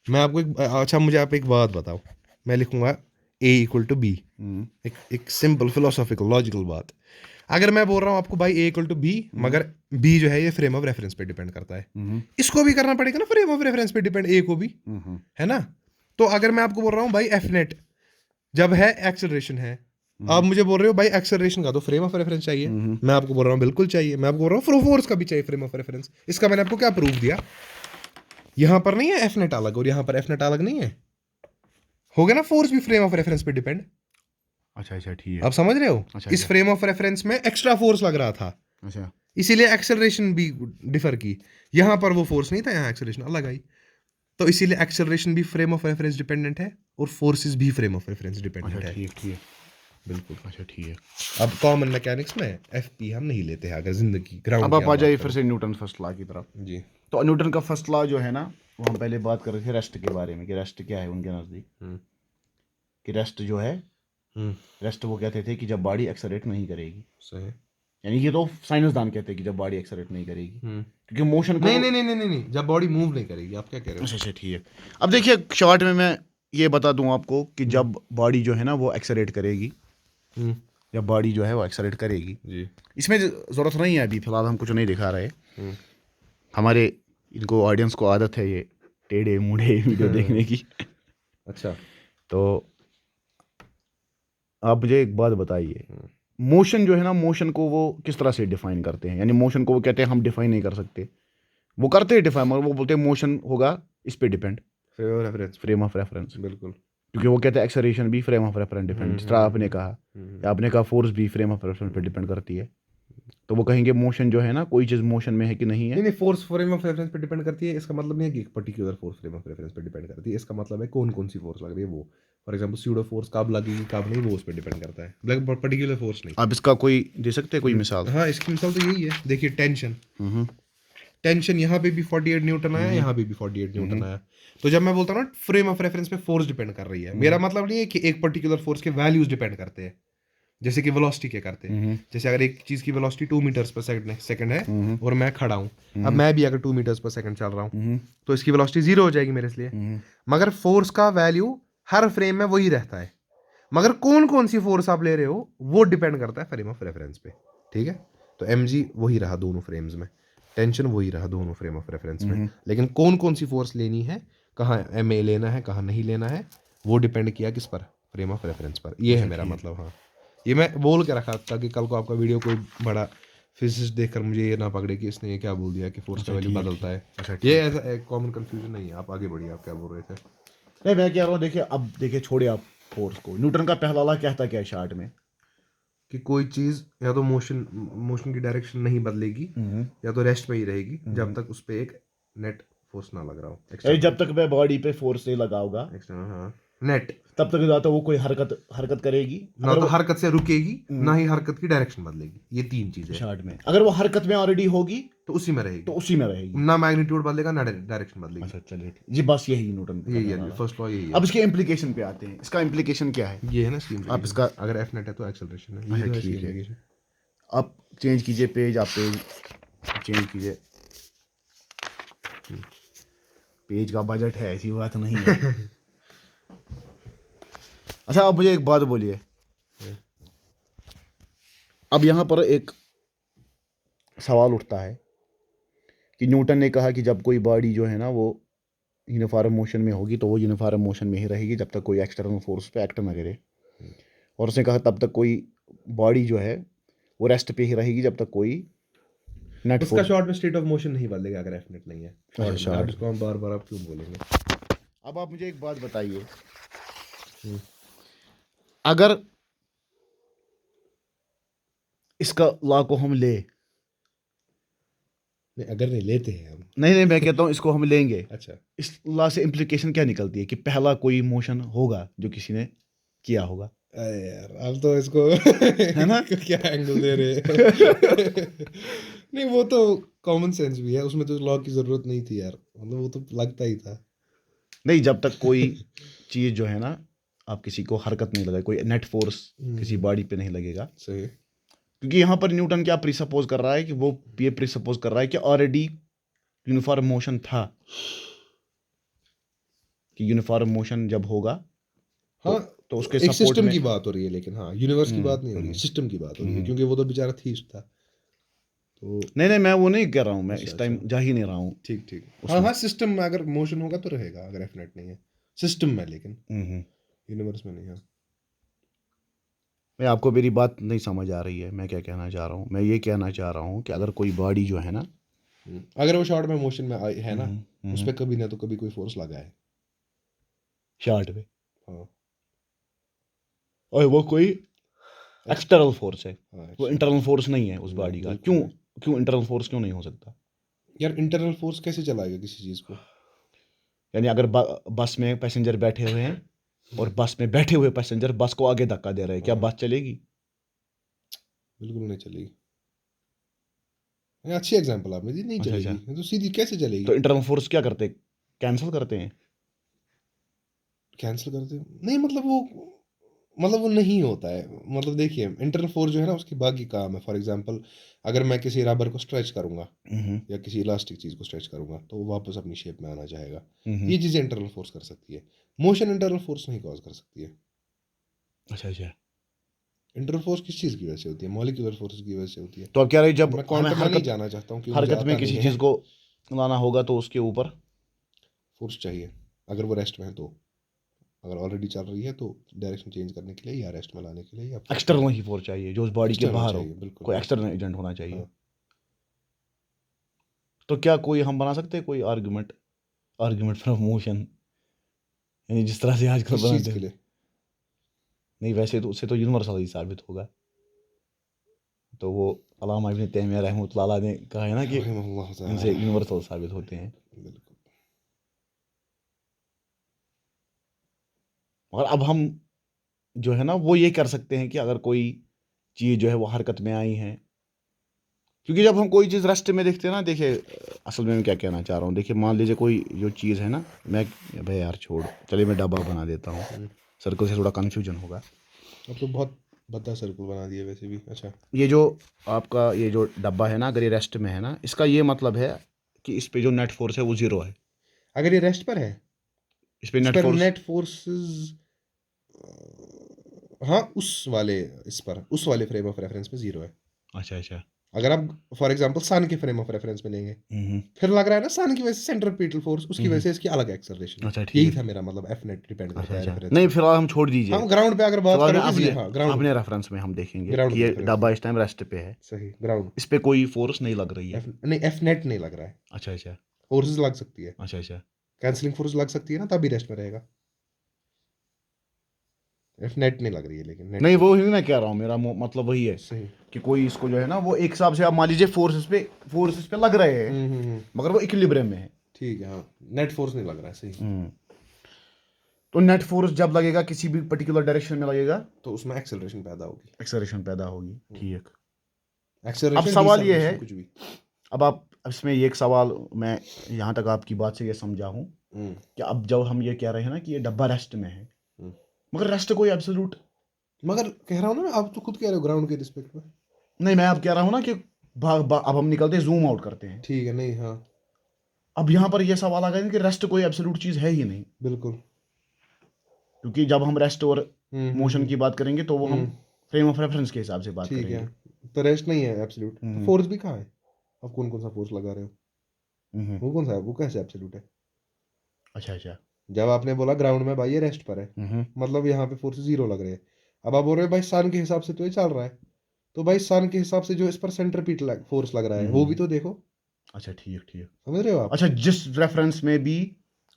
मैं आपको अच्छा मुझे आप एक बात बताओ, मैं लिखूंगा ए इक्वल टू बी, एक सिंपल फिलोसॉफिकल लॉजिकल बात। अगर मैं बोल रहा हूँ आपको भाई ए इक्वल टू बी, मगर बी जो है ये फ्रेम ऑफ रेफरेंस पे डिपेंड करता है, इसको भी करना पड़ेगा ना फ्रेम ऑफ रेफरेंस पे डिपेंड, ए को भी, है ना? तो अगर मैं आपको बोल रहा हूँ भाई एफ नेट जब है एक्सेलरेशन है, आप मुझे बोल रहे हो भाई एक्सेलरेशन का तो फ्रेम ऑफ रेफरेंस चाहिए, मैं आपको बोल रहा हूँ बिल्कुल चाहिए। मैं आपको बोल रहा हूँ फोर्स का भी चाहिए फ्रेम ऑफ रेफरेंस। इसका मैंने आपको क्या प्रूफ दिया? यहाँ पर नहीं है एफ नेट अलग और यहाँ पर एफ नेट अलग नहीं है, हो गया ना? फोर्स भी फ्रेम ऑफ रेफरेंस पे डिपेंड। अच्छा अच्छा ठीक है, आप समझ रहे हो? अच्छा, इस फ्रेम ऑफ रेफरेंस में एक्स्ट्रा फोर्स लग रहा था, अच्छा इसीलिए एक्सेलरेशन भी डिफर की। यहाँ पर वो फोर्स नहीं था, यहाँ एक्सेलरेशन अलग आई, तो इसीलिए एक्सेलरेशन भी फ्रेम ऑफ रेफरेंस डिपेंडेंट है और फोर्सेस भी फ्रेम ऑफ रेफरेंस डिपेंडेंट है। ठीक ठीक बिल्कुल। अच्छा ठीक है। अब कॉमन मैकेनिक्स में एफपी हम नहीं लेते हैं अगर जिंदगी ग्राउंड। अब आप आ जाइए फिर से न्यूटन फर्स्ट लॉ की तरफ। जी। तो न्यूटन का फर्स्ट लॉ जो है ना, वो हम पहले बात कर रहे थे रेस्ट के बारे में, कि रेस्ट क्या है उनके नज़दीक, कि रेस्ट जो है, रेस्ट वो कहते थे कि जब बॉडी एक्सेलरेट नहीं करेगी। सही। यानी ये तो साइंसदान कहते हैं कि जब बॉडी एक्सेलरेट नहीं करेगी, क्योंकि मोशन को नहीं, जब बॉडी मूव नहीं करेगी। आप क्या कह रहे हो? अच्छा ठीक है। अब देखिए शॉर्ट में मैं ये बता दूं आपको कि जब बॉडी जो है ना वो एक्सेलरेट करेगी, जब बॉडी जो है वो एक्सेलरेट करेगी, जी। इसमें ज़रूरत नहीं है, अभी फिलहाल हम कुछ नहीं दिखा रहे। हमारे इनको ऑडियंस को आदत है ये टेढ़े मुढ़े वीडियो देखने की। अच्छा, तो आप मुझे एक बात बताइए, मोशन जो है ना, मोशन को वो किस तरह से डिफाइन करते हैं? यानी मोशन को वो कहते हैं हम डिफाइन नहीं कर सकते, वो करते हैं डिफाइन, मगर वो बोलते हैं मोशन होगा इस पे डिपेंड, फ्रेम ऑफ रेफरेंस। बिल्कुल। क्योंकि वो कहते हैं एक्सेलरेशन भी फ्रेम ऑफ रेफरेंस डिपेंड, जिस तरह आपने कहा, या आपने कहा फोर्स भी फ्रेम ऑफ रेफरेंस पे डिपेंड करती है। तो वो कहेंगे मोशन जो है ना, कोई चीज़ मोशन में है कि नहीं है। नहीं, फोर्स फ्रेम ऑफ रेफरेंस पे डिपेंड करती है, इसका मतलब नहीं है कि एक particular force frame of reference पे डिपेंड करती है। इसका मतलब है कौन कौन सी फोर्स लग रही है वो। फॉर एग्जांपल स्यूडो फोर्स कब लगेगी कब नहीं, वो उस पर डिपेंड करता है, पर्टिकुलर फोर्स नहीं। आप इसका कोई दे सकते हैं कोई मिसाल? हाँ, इसकी मिसाल तो यही है, देखिए टेंशन, टेंशन यहाँ पे भी 48 न्यूटन आया, यहाँ पे भी 48 न्यूटन आया। तो जब मैं बोलता हूँ ना फ्रेम ऑफ रेफरेंस पे फोर्स डिपेंड कर रही है, मेरा मतलब नहीं है कि एक पर्टिकुलर फोर्स के वैल्यूज डिपेंड करते हैं, जैसे कि वेलोसिटी के करते हैं। जैसे अगर एक चीज की वेलोसिटी 2 मीटर्स पर सेकंड है और मैं खड़ा हूँ, अब मैं भी अगर 2 मीटर्स पर सेकंड चल रहा हूँ तो इसकी वेलोसिटी 0 हो जाएगी मेरे लिए। मगर फोर्स का वैल्यू हर फ्रेम में वही रहता है, मगर कौन कौन सी फोर्स आप ले रहे हो वो डिपेंड करता है फ्रेम ऑफ रेफरेंस पे। ठीक है, तो mg वही रहा दोनों फ्रेम्स में, टेंशन वही रहा दोनों फ्रेम ऑफ रेफरेंस में, लेकिन कौन कौन सी फोर्स लेनी है, कहाँ ma लेना है कहाँ नहीं लेना है, वो डिपेंड किया किस पर, फ्रेम ऑफ रेफरेंस पर। ये है मेरा मतलब। हाँ, ये मैं बोल के रखा ताकि कल को आपका वीडियो कोई बड़ा फिजिसिस्ट देखकर मुझे ये ना पकड़े कि इसने ये क्या बोल दिया कि फोर्स का वैल्यू बदलता है। अच्छा, ये ऐसा एक कॉमन कंफ्यूजन नहीं है। आप आगे बढ़िए, आप क्या बोल रहे थे? नहीं, मैं कह रहा हूँ, देखिए अब देखिए, छोड़िए आप फोर्स को। न्यूटन का पहला लॉ कहता क्या है शॉर्ट में? कि कोई चीज़ या तो मोशन की डायरेक्शन नहीं बदलेगी या तो रेस्ट में ही रहेगी जब तक उस पर एक नेट फोर्स ना लग रहा हो। जब तक मैं बॉडी पे फोर्स नहीं लगाऊंगा एक्सटर्नल, हाँ, नेट, तब तक ना तो वो कोई हरकत करेगी, ना तो हरकत से रुकेगी ना ही हरकत की डायरेक्शन बदलेगी। ये तीन चीजें हैं। शॉर्ट में अगर वो हरकत में ऑलरेडी होगी तो उसी में रहेगी, तो उसी में रहेगी। ना मैग्नीट्यूड बदलेगा ना डायरेक्शन बदलेगी। अच्छा, चलिए ठीक। जी, बस यही न्यूटन का यही पहला है लॉ। फर्स्ट लॉ, यही है। अब इसके इम्प्लीकेशन पे आते हैं। इसका इम्प्लीकेशन क्या है? ये है ना इसकी आप इसका अगर एफ नेट है तो एक्सेलरेशन है। अच्छा, ये तो ठीक है। implication। आप चेंज कीजिए पेज, आप पेज चेंज कीजिए। पेज का बजट है, ऐसी बात नहीं है। अच्छा, अब मुझे एक बात बोलिए। अब यहाँ पर एक सवाल उठता है कि न्यूटन ने कहा कि जब कोई बॉडी जो है ना वो यूनिफॉर्म मोशन में होगी तो वो यूनिफॉर्म मोशन में ही रहेगी जब तक कोई एक्सटर्नल फोर्स पे एक्ट ना करे। और उसने कहा तब तक कोई बॉडी जो है वो रेस्ट पे ही रहेगी जब तक कोई नेट उसका फोर्स। शॉर्ट में स्टेट ऑफ मोशन नहीं बदलेगा अगर एफ नेट नहीं है। अच्छा, शॉर्ट में short। आप इसको हम बार बार आप क्यों बोलेंगे? अब आप मुझे एक बात बताइए, अगर इसका लॉ को हम ले, नहीं, अगर नहीं लेते हैं हम। नहीं, मैं कहता हूँ इसको हम लेंगे, अच्छा, इस लॉ से इम्प्लीकेशन क्या निकलती है कि पहला कोई मोशन होगा जो किसी ने किया होगा। अरे यार अब तो इसको है ना? क्या एंगल दे रहे हैं? नहीं, वो तो कॉमन सेंस भी है, उसमें तो लॉ की जरूरत नहीं थी यार, मतलब वो तो लगता ही था। नहीं, जब तक कोई चीज़ जो है ना आप किसी को हरकत नहीं लगाए, कोई नेट फोर्स किसी बॉडी पे नहीं लगेगा। सही। क्योंकि यहाँ पर न्यूटन क्या प्रीसपोज कर रहा है कि वो ये प्रीसपोज कर रहा है कि ऑलरेडी यूनिफॉर्म मोशन था, कि यूनिफॉर्म मोशन जब होगा हाँ, तो उसके एक सपोर्ट सिस्टम में। की बात हो रही है, लेकिन हाँ यूनिवर्स की बात नहीं हो रही है, सिस्टम की बात हो रही है, क्योंकि वो तो बेचारा थीस था। तो नहीं, मैं वो नहीं कह रहा हूँ, मैं अच्छा, इस टाइम जा ही नहीं रहा हूँ। ठीक ठीक, हाँ हाँ, सिस्टम में अगर मोशन होगा तो रहेगा अगर एफ नेट नहीं है सिस्टम में, लेकिन यूनिवर्स में नहीं है। मैं आपको मेरी बात नहीं समझ आ रही है, मैं क्या कहना चाह रहा हूँ। मैं ये कहना चाह रहा हूँ कि अगर कोई बॉडी जो है ना, अगर वो शॉर्ट में मोशन में है ना, उस पर कभी ना तो कभी कोई फोर्स लगा है। शॉर्ट पे, हाँ और वो कोई एक्सटर्नल फोर्स है, हाँ, वो इंटरनल फोर्स नहीं है उस बॉडी का। बिल्कुल क्यों इंटरनल फोर्स क्यों नहीं हो सकता? यार, इंटरनल फोर्स कैसे चलाएगा किसी चीज को? यानी अगर बस में पैसेंजर बैठे हुए हैं और बस में बैठे हुए पैसेंजर बस को आगे धक्का दे रहे हैं, क्या बस चलेगी? बिल्कुल नहीं चलेगी। ये अच्छी एग्जांपल आपने दी, नहीं अच्छा, चलेगी। ये तो सीधी कैसे चलेगी? तो इंटरनल फोर्स क्या करते हैं? कैंसिल करते हैं। कैंसिल करते हो? नहीं, मतलब वो नहीं होता है। मतलब देखिए, इंटरनल फोर्स जो है ना उसकी बाकी काम है। फॉर एग्जांपल, अगर मैं किसी रबर को स्ट्रेच करूंगा या किसी इलास्टिक चीज को स्ट्रेच करूंगा तो वो वापस अपनी शेप में आना चाहेगा। ये चीजें इंटरनल फोर्स कर सकती है, मोशन इंटरनल फोर्स नहीं कॉज कर सकती है। अच्छा, इंटरनल फोर्स किस चीज की वजह से होती है? मॉलिक्यूलर फोर्स की वजह से होती है। तो अब क्या रही, जब मैं हमें क्वांटम में नहीं जाना चाहता हूँ क्योंकि मुझे हरकत में आता किसी नहीं चीज है। को लाना होगा तो उसके ऊपर फोर्स चाहिए, अगर वो रेस्ट में है तो। अगर ऑलरेडी चल रही है तो डायरेक्शन चेंज करने के लिए या रेस्ट में लाने के लिए या एक्सटर्नल ही फोर्स चाहिए जो उस बॉडी के external बाहर हो, चाहिए, बिल्कुल कोई बिल्कुल। एक्सटर्नल एजेंट होना चाहिए। हाँ। तो क्या कोई हम बना सकते हैं कोई आर्गुमेंट फ्रॉम मोशन, यानी जिस तरह से आजकल किस बनाते चीज के हैं? लिए? नहीं, वैसे तो उससे तो यूनिवर्सल ही साबित होगा। तो वो अल्लामा इब्न तैमिया रहमतुल्लाह ने कहा है ना कि रहमहुल्लाह ताला। इनसे यूनिवर्सल साबित होते हैं। बिल्कुल। और अब हम जो है ना वो ये कर सकते हैं कि अगर कोई चीज़ जो है वो हरकत में आई है, क्योंकि जब हम कोई चीज़ रेस्ट में देखते हैं ना, देखिए असल में मैं क्या कहना चाह रहा हूँ। देखिए मान लीजिए कोई जो चीज़ है ना, मैं भाई यार छोड़, चलिए मैं डब्बा बना देता हूँ, सर्कल से थोड़ा कन्फ्यूजन होगा। अब तो बहुत बड़ा सर्कल बना दिया वैसे भी। अच्छा, ये जो आपका ये जो डब्बा है ना, अगर ये रेस्ट में है ना, इसका ये मतलब है कि इस पे जो नेट फोर्स है वो जीरो है। अगर ये रेस्ट पर है, इस पे इस नेट पर फोर्स, नेट फोर्सेस, हाँ, उस वाले फ्रेम ऑफ रेफरेंस पे जीरो है। अच्छा, अगर आप फॉर एग्जांपल सन के फ्रेम ऑफ रेफरेंस में लेंगे, फिर लग रहा है ना सन की वजह से सेंट्रीपिटल फोर्स, उसकी वजह से इसकी अलग एक्सेलरेशन है। अच्छा, यही ठीक। था मेरा मतलब, एफ नेट डिपेंड करता अच्छा है अच्छा, रेफरेंस नहीं पे। फिलहाल हम छोड़ दीजिए। हम ग्राउंड पे अगर बात फिलहाल में करोगे अपने हाँ ग्राउंड, अपने रेफरेंस में हम देखेंगे ग्राउंड कि ये रेफरेंस डब्बा में इस टाइम रेस्ट पे है, सही ग्राउंड। इस पे कोई फोर्स नहीं लग रही है। नहीं एफ नेट नहीं लग रहा है, अच्छा अच्छा फोर्सेस लग सकती है, अच्छा अच्छा, कैंसलिंग फोर्स लग सकती है ना, तभी रेस्ट में रहेगा। एफ नेट नहीं लग रही है लेकिन नेट नहीं वो ही मैं कह रहा हूँ, मेरा मतलब वही है सही। कि कोई इसको जो है ना वो एक हिसाब से आप मान लीजिए फोर्सेस पे लग रहे हैं, मगर वो इक्विलिब्रियम में है। ठीक है, हाँ नेट फोर्स नहीं लग रहा है, सही। तो नेट फोर्स जब लगेगा किसी भी पर्टिकुलर डायरेक्शन में लगेगा तो उसमें एक्सेलरेशन पैदा होगी, एक्सेलरेशन पैदा होगी, ठीक। अब एक्सेलरेशन सवाल ये है, डिसेलरेशन कुछ भी। अब आप इसमें ये एक सवाल, मैं यहाँ तक आपकी बात से ये समझा हूँ कि अब जब हम ये कह रहे हैं ना कि ये डब्बा रेस्ट में है, मगर रेस्ट कोई एब्सोल्यूट, मगर कह रहा हूँ ना, आप तो खुद कह रहे हो ग्राउंड के रिस्पेक्ट में। नहीं मैं अब कह रहा हूँ ना कि अब हम निकलते हैं, जूम आउट करते हैं। ठीक है, नहीं हाँ अब यहाँ पर यह सवाल आ गया कि रेस्ट कोई एब्सोल्यूट चीज़ है ही नहीं, बिल्कुल। क्योंकि जब हम रेस्ट और मोशन की बात करेंगे तो वो हम फ्रेम ऑफ रेफरेंस के हिसाब से बात ठीक करेंगे। है, तो रेस्ट नहीं है एब्सोल्यूट, तो फोर्स भी कहाँ है? आप कौन कौन सा फोर्स लगा रहे हो? वो कौन सा है, वो कैसे एब्सोल्यूट है? अच्छा अच्छा, जब आपने बोला ग्राउंड में भाई ये रेस्ट पर है, मतलब यहाँ पे फोर्स जीरो लग रहे हैं। अब आप बोल रहे हो भाई सन के हिसाब से तो ये चल रहा है, तो भाई सन के हिसाब से जो इस पर सेंट्रीपिटल फोर्स लग रहा है वो भी तो देखो। अच्छा ठीक ठीक, समझ रहे हो आप? अच्छा जिस रेफरेंस में भी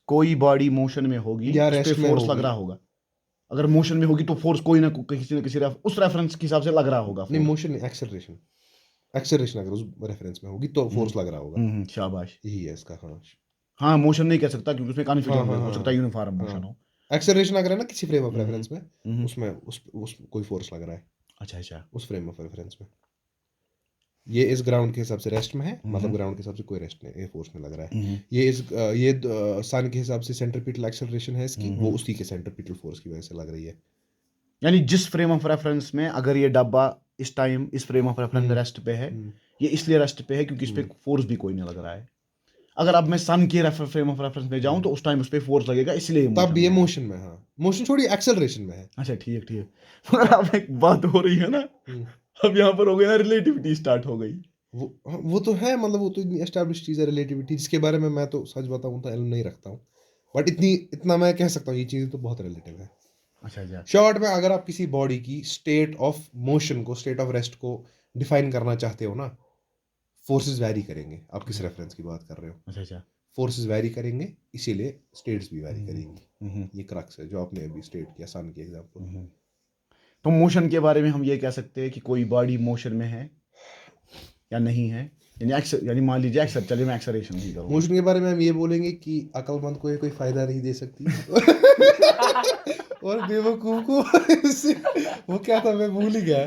कोई बॉडी मोशन में होगी या उस पे रेस्ट में फोर्स लग होगी। रहा होगा, अगर मोशन में होगी तो फोर्स कोई ना किसी ना किसी उस रेफरेंस के हिसाब से लग रहा होगा नहीं force। मोशन नहीं, एक्सेलरेशन, एक्सेलरेशन अगर उस रेफरेंस में होगी तो फोर्स लग रहा होगा। शाबाश। यही है इसका, हाँ हाँ मोशन नहीं कह सकता क्योंकि उसमें हाँ कन्फ्यूजन हाँ हो सकता है, यूनिफॉर्म मोशन हो। एक्सेलरेशन अगर है ना किसी फ्रेम ऑफ रेफरेंस में, उसमें उस कोई फोर्स लग रहा है अच्छा अच्छा, उस फ्रेम ऑफ रेफरेंस में। ये इस ग्राउंड के हिसाब से रेस्ट में है, मतलब ग्राउंड के हिसाब से कोई रेस्ट नहीं, ये फोर्स में लग रहा है। ये इस ये सन के हिसाब से सेंट्रीपिटल एक्सेलरेशन है इसकी, वो उसी के सेंट्रीपिटल फोर्स की वजह से लग रही है। यानी जिस फ्रेम ऑफ रेफरेंस में अगर ये डब्बा इस टाइम इस फ्रेम ऑफ रेफरेंस में रेस्ट पे है, ये इसलिए रेस्ट पे है क्योंकि इस पे फोर्स भी कोई नहीं लग रहा है। अगर अब मैं सन के फ्रेम ऑफ रेफरेंस में जाऊं तो उस टाइम उस पे फोर्स लगेगा, इसलिए तब ये मोशन में, हाँ मोशन छोड़िए एक्सेलरेशन में है। अच्छा ठीक ठीक, मगर अब एक बात हो रही है ना, अब यहाँ पर हो गई ना रिलेटिविटी स्टार्ट हो गई। वो तो है, मतलब वो तो इतनी एस्टैब्लिश चीज़ है रिलेटिविटी, जिसके बारे में मैं तो सच बताऊं तो इल्म नहीं रखता हूँ, बट इतना मैं कह सकता हूँ ये चीज़ें तो बहुत रिलेटिव है। अच्छा अच्छा, शॉर्ट में अगर आप किसी बॉडी की स्टेट ऑफ मोशन को, स्टेट ऑफ रेस्ट को डिफाइन करना चाहते हो ना, फोर्सेस वैरी करेंगे। आप किस रेफरेंस की बात कर रहे हो? अच्छा अच्छा, फोर्सेस वैरी करेंगे, इसीलिए स्टेट्स भी वैरी करेंगी। ये क्रक्स है जो आपने अभी स्टेट किया सन के एग्जांपल। तो मोशन के बारे में हम ये कह सकते हैं कि कोई बॉडी मोशन में है या नहीं है, यानी मान लीजिए एक्सर, चलिए मैं एक्सलेरेशन नहीं करूँगा। मोशन के बारे में हम ये बोलेंगे कि अक्लमंद को ये कोई फायदा नहीं दे सकती और बेवकूफ को वो क्या था, मैं भूल ही गया।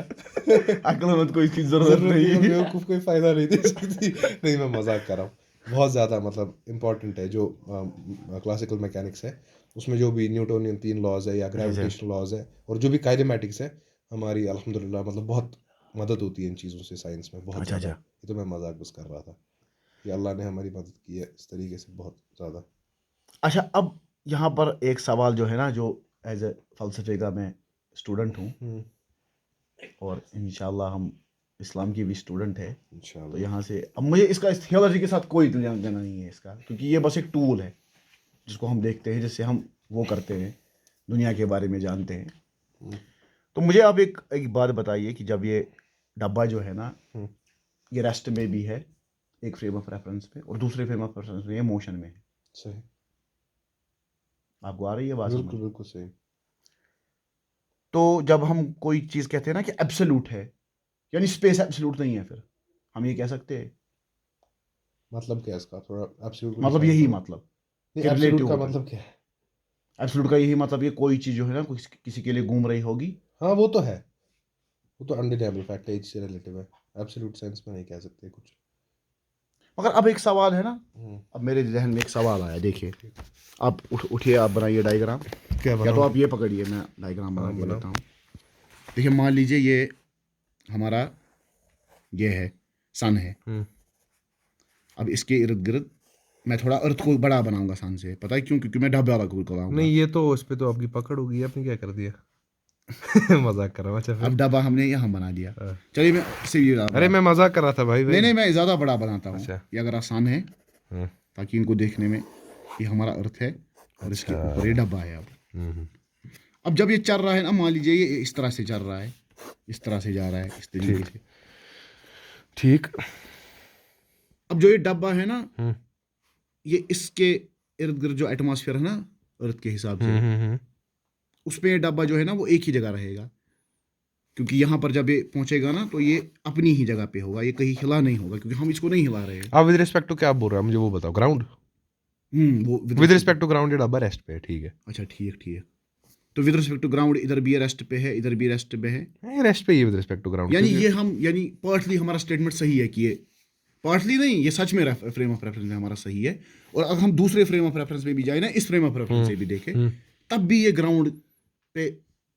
अक्लमंद को इसकी जरूरत नहीं है। बेवकूफ कोई फायदा नहीं दे सकती। नहीं मैं मजाक कर रहा हूँ, बहुत ज़्यादा मतलब इम्पोर्टेंट है जो क्लासिकल मैकेनिक्स है, उसमें जो भी न्यूटोनियन 3 लॉज है या ग्रेविटेशनल लॉज है और जो भी काइनेमेटिक्स है, हमारी अल्हम्दुलिल्लाह मतलब बहुत मदद होती है इन चीज़ों से साइंस में, बहुत अच्छा ज़्यादा। अच्छा, ये तो मैं मजाक बस कर रहा था कि अल्लाह ने हमारी मदद की है इस तरीके से बहुत ज़्यादा। अच्छा अब यहाँ पर एक सवाल जो है ना, जो एज ए फ़लसफ़े का मैं स्टूडेंट हूँ और इंशाल्लाह हम इस्लाम की भी स्टूडेंट है, तो इंशाल्लाह। यहाँ से अब मुझे इसका थियोलॉजी के साथ कोई लेना देना नहीं है इसका, क्योंकि ये बस एक टूल है जिसको हम देखते हैं, जिससे हम वो करते हैं, दुनिया के बारे में जानते हैं। तो मुझे आप एक बात बताइए कि जब ये डब्बा जो है ना, ये रेस्ट में भी है एक फ्रेम ऑफ रेफरेंस पे और दूसरे फ्रेम ऑफ रेफरेंस में ये मोशन में है, सही, आपको आ रही है बात बिल्कुल समझ? बिल्कुल सही। तो जब हम कोई चीज़ कहते हैं ना कि एब्सोल्यूट है, यानी स्पेस एब्सोल्यूट नहीं है, फिर हम ये कह सकते हैं, मतलब क्या है इसका, थोड़ा एब्सोल्यूट को मतलब define यही करो। मतलब नहीं कि एब्सोल्यूट रिलेटिव का होता है। मतलब क्या है? एब्सोल्यूट का यही मतलब, ये कोई चीज़ जो है ना किसी के लिए घूम रही होगी। हाँ वो तो है, वो तो अनडिनाइबल फैक्ट है, इससे रिलेटिव है, एब्सोल्यूट सेंस में नहीं कह सकते कुछ। मगर अब एक सवाल है ना, हम्म, अब मेरे जहन में एक सवाल आया, देखिए आप उठिए, आप बनाइए डायग्राम, क्या या तो बनाऊं? आप ये पकड़िए, मैं डायग्राम बना हाँ, के बनाओ। देता हूँ। देखिए मान लीजिए ये हमारा ये है, सन है। अब इसके इर्द गिर्द मैं थोड़ा अर्थ को बड़ा बनाऊंगा सन से, पता है क्यों? क्योंकि मैं ढाबे वाला को कराऊंगा। नहीं ये तो उस पे तो आपकी पकड़ होगी, आपने क्या कर दिया? मजाक कर रहा हूँ। अच्छा फिर? अब डब्बा हमने यहाँ बना दिया। हाँ। चलिए मैं इसे भी अरे मैं मजाक कर रहा था भाई। नहीं नहीं, मैं ज़्यादा बड़ा बनाता हूँ। अच्छा। ये अगर आसान है हाँ। ताकि इनको देखने में, ये हमारा अर्थ है और इसके अच्छा। ऊपर ये डब्बा है। हम्म। अब जब ये चल रहा है ना, मान लीजिए ये इस तरह से चल रहा है, इस तरह से जा रहा है, इस तरीके ठीक। से। ठीक। अब जो ये डब्बा है ना, हम्म ये इसके इर्द गिर्द जो एटमॉस्फेयर है ना अर्थ के हिसाब से, हम्म। उसमें ये डब्बा जो है ना वो एक ही जगह रहेगा, क्योंकि यहाँ पर जब ये पहुंचेगा ना तो ये अपनी ही जगह पे होगा, ये कहीं हिला नहीं होगा, क्योंकि हम इसको नहीं हिला रहे हैं। आप विद रिस्पेक्ट टू क्या बोल रहे हो मुझे वो बताओ। ग्राउंड। वो विद रिस्पेक्ट टू ग्राउंड ये डब्बा रेस्ट पे है। ठीक है। अच्छा ठीक ठीक। तो विद रिस्पेक्ट टू ग्राउंड इधर भी रेस्ट पे है, इधर भी रेस्ट पे है, ये रेस्ट पे ही है विद रिस्पेक्ट टू ग्राउंड। यानी ये हम, यानी पार्टली हमारा स्टेटमेंट सही है कि ये पार्टली नहीं, ये सच में फ्रेम ऑफ रेफरेंस में हमारा सही है। और अगर हम दूसरे फ्रेम ऑफ रेफरेंस में भी जाए ना, इस फ्रेम ऑफ रेफरेंस से भी देखें, तब भी ये ग्राउंड पे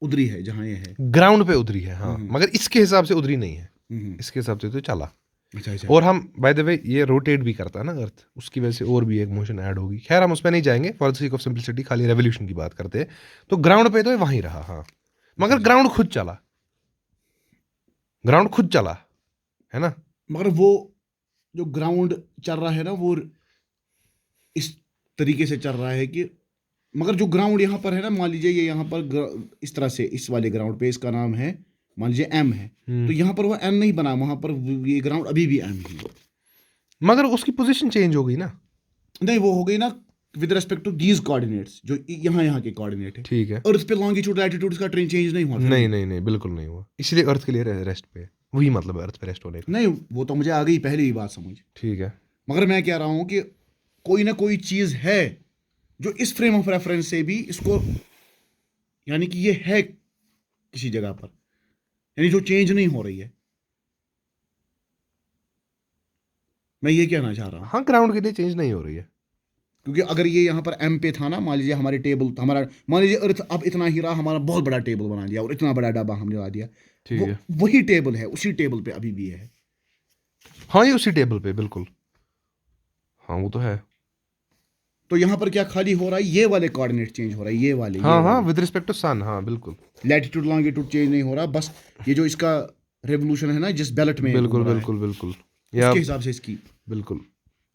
उतरी है जहाँ ये है। ग्राउंड पे उतरी है हाँ, मगर इसके हिसाब से उतरी नहीं है। इसके हिसाब से तो चला। अच्छा अच्छा। और हम बाय द वे ये रोटेट भी करता है ना अर्थ, उसकी वजह से और भी एक मोशन ऐड होगी। खैर हम उस पर नहीं जाएंगे, for the sake of simplicity खाली रेवोल्यूशन की बात करते हैं। तो ग्राउंड पे तो ये वहीं रहा हाँ, मगर ग्राउंड खुद चला। ग्राउंड खुद चला है ना। मगर वो जो ग्राउंड चल रहा है ना, वो इस तरीके से चल रहा है कि, मगर जो ग्राउंड यहाँ पर है ना, मान लीजिए ये यहाँ पर इस तरह से, इस वाले ग्राउंड पे इसका नाम है मान लीजिए एम है, तो यहाँ पर वो एम नहीं बना, वहां पर ये ग्राउंड अभी भी एम ही है। मगर उसकी पोजीशन चेंज हो गई ना। नहीं, वो हो गई ना with respect to these coordinates, जो यहाँ के कोऑर्डिनेट है। ठीक है। अर्थ पे लॉन्गिट्यूड लैटिट्यूड का ट्रेन चेंज नहीं हुआ। नहीं नहीं नहीं बिल्कुल नहीं हुआ, इसलिए अर्थ के लिए रेस्ट पे है। वही मतलब है अर्थ पे रेस्ट होने का। नहीं, वो तो मुझे आ गई पहले ही बात समझ। ठीक है। मगर मैं कह रहा हूँ कि कोई ना कोई चीज़ है जो इस फ्रेम ऑफ रेफरेंस से भी इसको, यानी कि ये है किसी जगह पर, यानी जो चेंज नहीं हो रही है। मैं ये कहना चाह रहा हूँ। हाँ ग्राउंड के लिए चेंज नहीं हो रही है। क्योंकि अगर ये यहाँ पर एम पे था ना, मान लीजिए हमारे टेबल, हमारा मान लीजिए अर्थ अब इतना ही रहा, हमारा बहुत बड़ा टेबल बना दिया और इतना बड़ा डब्बा हमने ला दिया, ठीक है। वही टेबल है, उसी टेबल पे अभी भी है। हाँ ये उसी टेबल पे बिल्कुल, हाँ वो तो है। तो यहाँ पर क्या खाली हो रहा है, ये वाले कोऑर्डिनेट चेंज हो रहा है, ये वाले, हाँ हाँ विद रिस्पेक्ट टू सन, हाँ बिल्कुल। लैटिट्यूड लॉन्गिट्यूड चेंज नहीं हो रहा, बस ये जो इसका रेवोल्यूशन है ना जिस बेल्ट में बिल्कुल घूम रहा है, बिल्कुल बिल्कुल। उसके हिसाब से इसकी बिल्कुल।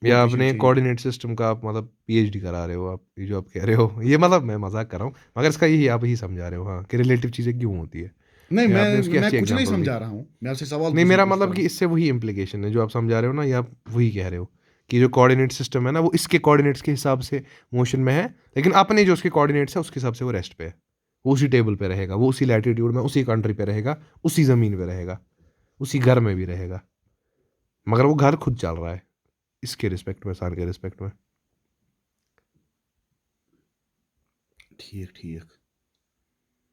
या अपने कोऑर्डिनेट सिस्टम का आप मतलब पीएचडी करा रहे हो आप, ये जो आप कह रहे हो, ये मतलब मैं मजाक कर रहा हूँ, मगर इसका यही आप ही समझा रहे हो हाँ कि रिलेटिव चीज़ें क्यों होती है। नहीं, या आपने उसकी मैं अच्छी कुछ नहीं example दी। समझा रहा हूँ, मैं आपसे सवाल नहीं पूछने मेरा की कोशिश मतलब कर कि इससे वही इम्प्लीकेशन है जो आप समझा रहे हो ना, या आप वही कह रहे हो कि जो कोऑर्डिनेट सिस्टम है ना वो इसके कोऑर्डिनेट्स के हिसाब से मोशन में है, लेकिन अपने जो उसके कोऑर्डिनेट्स है उसके हिसाब से वो रेस्ट पे है। वो उसी टेबल पे रहेगा, वो उसी लैटिट्यूड में, उसी कंट्री पे रहेगा, उसी ज़मीन पे रहेगा, उसी घर में भी रहेगा, मगर वो घर खुद चल रहा है इसके रिस्पेक्ट में, सन के रिस्पेक्ट में। ठीक ठीक।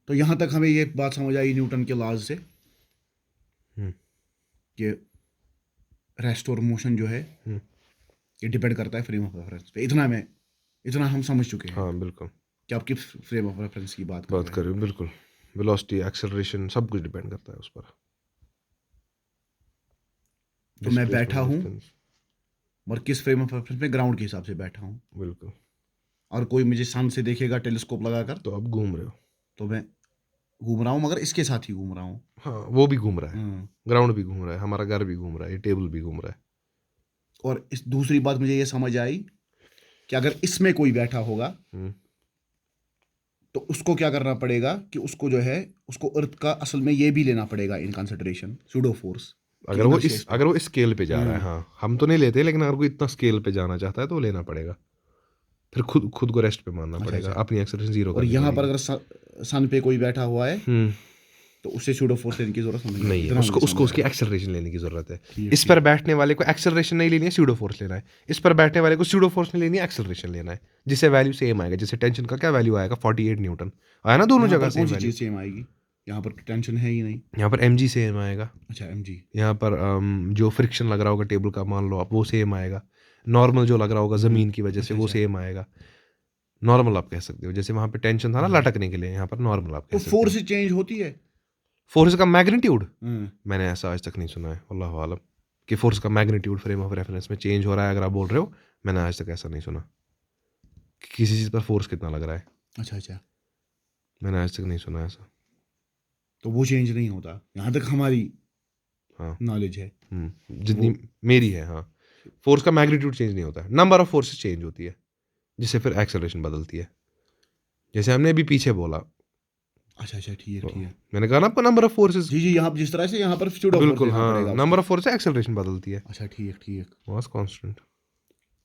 तो यहाँ तक हमें ये बात समझ आई न्यूटन के लॉज से कि रेस्ट और मोशन जो है ये डिपेंड करता है फ्रेम ऑफ रेफरेंस पे। इतना हम समझ चुके हैं। हाँ बिल्कुल। कि आप किस फ्रेम ऑफ रेफरेंस की बात कर रहे हो, बिल्कुल। वेलोसिटी, एक्सेलरेशन सब कुछ डिपेंड करता है उस पर। तो मैं बैठा हूँ और किस फ्रेम ऑफ रेफरेंस में, ग्राउंड के हिसाब से बैठा हूँ। बिल्कुल। और कोई मुझे सन से देखेगा टेलीस्कोप लगाकर, तो आप घूम रहे हो, तो मैं घूम रहा हूँ, मगर इसके साथ ही घूम रहा हूँ। हाँ वो भी घूम रहा है, ग्राउंड भी घूम रहा है, हमारा घर भी घूम रहा है, ये टेबल भी घूम रहा है। और इस दूसरी बात मुझे ये समझ आई कि अगर इसमें कोई बैठा होगा तो उसको क्या करना पड़ेगा कि उसको जो है, उसको अर्थ का असल में ये भी लेना पड़ेगा इन कंसिडरेशन, सूडो फोर्स। अगर वो इस स्केल पे जा रहा है, हाँ हम तो नहीं लेते, लेकिन अगर कोई इतना स्केल पे जाना चाहता है तो लेना पड़ेगा, फिर खुद को रेस्ट पे मानना पड़ेगा, अपनी एक्सेलरेशन जीरो। और यहाँ पर अगर सन पे कोई बैठा हुआ है तो उससे सूडो फोर्स लेने की जरूरत नहीं है, उसको उसकी एक्सेलरेशन लेने की जरूरत है। इस पर बैठने वाले को एक्सेलरेशन नहीं लेनी है, सूडो फोर्स लेना है। इस पर बैठने वाले को सूडो फोर्स नहीं लेनी है, एक्सेलरेशन लेना है, जिससे वैल्यू सेम आएगा। जैसे टेंशन का क्या वैल्यू आएगा, 48 न्यूटन आया ना, दोनों जगह सेम वैल्यू। सेम आएगी, यहाँ पर टेंशन है ही नहीं, यहाँ पर mg सेम आएगा। अच्छा mg। यहाँ पर जो फ्रिक्शन लग रहा होगा टेबल का, मान लो आप, वो सेम आएगा। नॉर्मल जो लग रहा होगा ज़मीन की वजह से, वो सेम आएगा। नॉर्मल आप कह सकते हो, जैसे वहाँ पे टेंशन था ना लटकने के लिए, यहाँ पर नॉर्मल आप कह सकते हो। फोर्स चेंज होती है, फोर्स का मैग्नीट्यूड मैंने ऐसा आज तक नहीं सुना है, अल्लाह आलम, कि फोर्स का मैग्नीट्यूड फ्रेम ऑफ रेफरेंस में चेंज हो रहा है। अगर आप बोल रहे हो, मैंने आज तक ऐसा नहीं सुना कि किसी चीज़ पर फोर्स कितना लग रहा है। अच्छा, मैंने आज तक नहीं सुना ऐसा। तो वो चेंज नहीं होता यहाँ तक हमारी हाँ नॉलेज है। जितनी मेरी है, हाँ। फोर्स का मैग्नीट्यूड चेंज नहीं होता है, नंबर ऑफ फोर्सेस चेंज होती है, जिससे फिर एक्सेलरेशन बदलती है, जैसे हमने अभी पीछे बोला। अच्छा ठीक तो है। मैंने कहा ना आपको नंबर ऑफ फोर्सेस, जी यहाँ जिस तरह से यहाँ पर स्यूडो फोर्स बिल्कुल देना हाँ, पड़ेगा नंबर उसको। ऑफ फोर्स से एक्सेलरेशन बदलती है, अच्छा ठीक। Mass constant.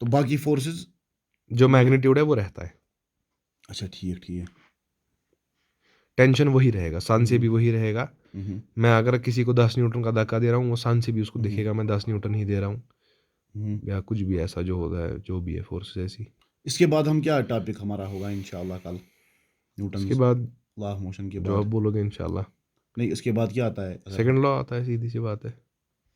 तो बाकी फोर्सेस जो मैग्नीट्यूड है वो रहता है, अच्छा ठीक। टेंशन वही रहेगा, सन से भी वही रहेगा। हम्म, मैं अगर किसी को 10 न्यूटन का धक्का दे रहा हूँ, वो सन से भी उसको हम्म, दिखेगा मैं 10 न्यूटन ही दे रहा हूँ, हम्म। या कुछ भी ऐसा जो होता है, जो भी है फोर्स ऐसी। इसके बाद हम क्या टॉपिक हमारा होगा इंशाल्लाह कल, न्यूटन उसके बाद लॉ ऑफ मोशन के जो आप बाद? बोलोगे इंशाल्लाह, नहीं इसके बाद क्या आता है? सेकंड लॉ आता है, सीधी सी बात है।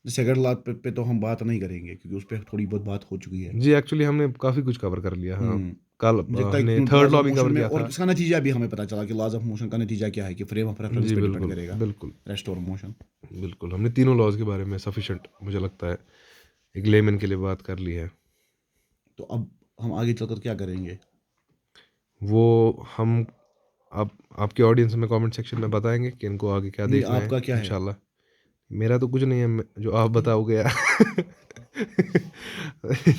सेकंड लॉ पे तो हम बात नहीं करेंगे क्योंकि उस पर थोड़ी बहुत बात हो चुकी है। जी एक्चुअली हमने काफ़ी कुछ कवर कर लिया, हाँ। हम्म। कल मुझे लगता है हमने कि थर्ड laws लॉ of भी motion कवर में, किया और था। इसका नतीजा भी हमें पता चला कि लॉज ऑफ मोशन का नतीजा क्या है कि फ्रेम ऑफ रेफरेंस जी पे डिपेंड बिल्कुल करेगा, बिल्कुल रेस्ट और मोशन। बिल्कुल, हमने तीनों लॉज के बारे में सफिशेंट मुझे लगता है एक लेमैन के लिए बात कर ली है। तो अब हम आगे चलकर क्या करेंगे? वो हम आप आपके ऑडियंस में कमेंट सेक्शन में बताएंगे कि इनको आगे क्या नहीं देखना है आपका क्या है? इंशाल्लाह। मेरा तो कुछ नहीं है, जो आप बताओगे यार।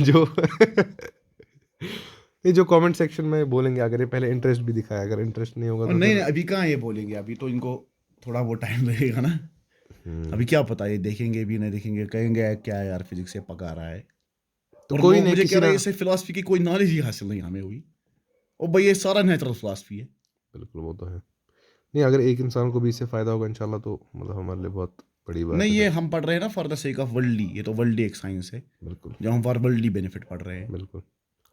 जो ये जो कमेंट सेक्शन में बोलेंगे, अगर ये पहले इंटरेस्ट भी दिखाया, अगर इंटरेस्ट नहीं होगा और तो नहीं फिर अभी कहाँ ये बोलेंगे, अभी तो इनको थोड़ा वो टाइम लगेगा ना। अभी क्या पता ये देखेंगे भी नहीं देखेंगे, कहेंगे क्या है यार फिजिक्स से पका रहा है। तो और कोई लोग नहीं, मुझे कह किसी रहे ना, हैं इससे फिलॉसफी की कोई नॉलेज ही हासिल नहीं हमें हुई। और भाई ये सारा नेचुरल फिलॉसफी है। बिल्कुल वो तो है। नहीं, अगर एक इंसान को भी इससे फ़ायदा होगा इंशाल्लाह, तो मतलब हमारे लिए बहुत बड़ी बात नहीं है ये फिर। हम पढ़ रहे हैं ना for the sake of worldly, ये तो वर्ल्डली एक साइंस है बिल्कुल जो हम फॉर वर्ल्डली बेनिफिट पढ़ रहे हैं। बिल्कुल।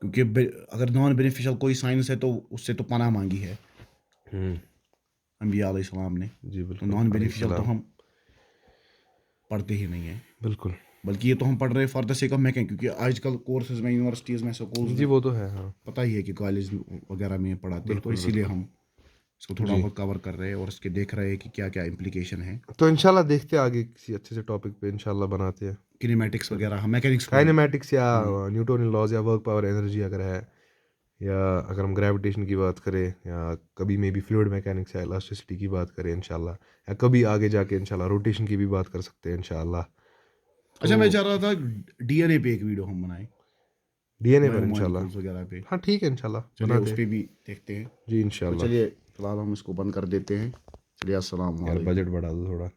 क्योंकि अगर नॉन बेनिफिशियल कोई साइंस है तो उससे तो पनाह मांगी है हम्म, अंबिया अलैहिस्सलाम ने। जी तो बिल्कुल, नॉन बेनिफिशियल तो अलैहिस्सलाम। हम पढ़ते ही नहीं है, बिल्कुल बल्कि ये तो हम पढ़ रहे हैं for the sake of mechanic, क्योंकि आजकल कोर्सेज में, यूनिवर्सिटीज़ में, स्कूल्स जी में वो तो है, हाँ। पता ही है कि कॉलेज वगैरह में पढ़ाते हैं, तो बिल्कुल इसीलिए बिल्कुल हम इसको थोड़ा जी। बहुत कवर कर रहे हैं और इसके देख रहे हैं कि क्या क्या इम्प्लीकेशन है। तो इंशाल्लाह देखते हैं आगे किसी अच्छे से टॉपिक पे इंशाल्लाह बनाते हैं। किनेमैटिक्स वगैरह हम मैकेनिक्स को काइनेमैटिक्स या न्यूटन लॉज या वर्क पावर एनर्जी अगर है, या अगर हम ग्रेविटेशन की बात करें, या कभी मे बी फ्लूइड मैकेनिक्स या इलास्टिसिटी की बात करें इंशाल्लाह, या कभी आगे जाके इंशाल्लाह रोटेशन की भी बात कर सकते हैं इंशाल्लाह। तो अच्छा मैं चाह रहा था डीएनए पे एक वीडियो हम बनाएं, डीएनए पर इंशाल्लाह, बायोमोलिक्यूल्स वगैरह पे। हाँ ठीक है इंशाल्लाह चलिए बनाते उस हैं। पे भी देखते हैं। जी तो इंशाल्लाह। चलिए फिलहाल हम इसको बंद कर देते हैं। चलिए अस्सलाम यार वालेकुम। बजट बढ़ा दो थोड़ा।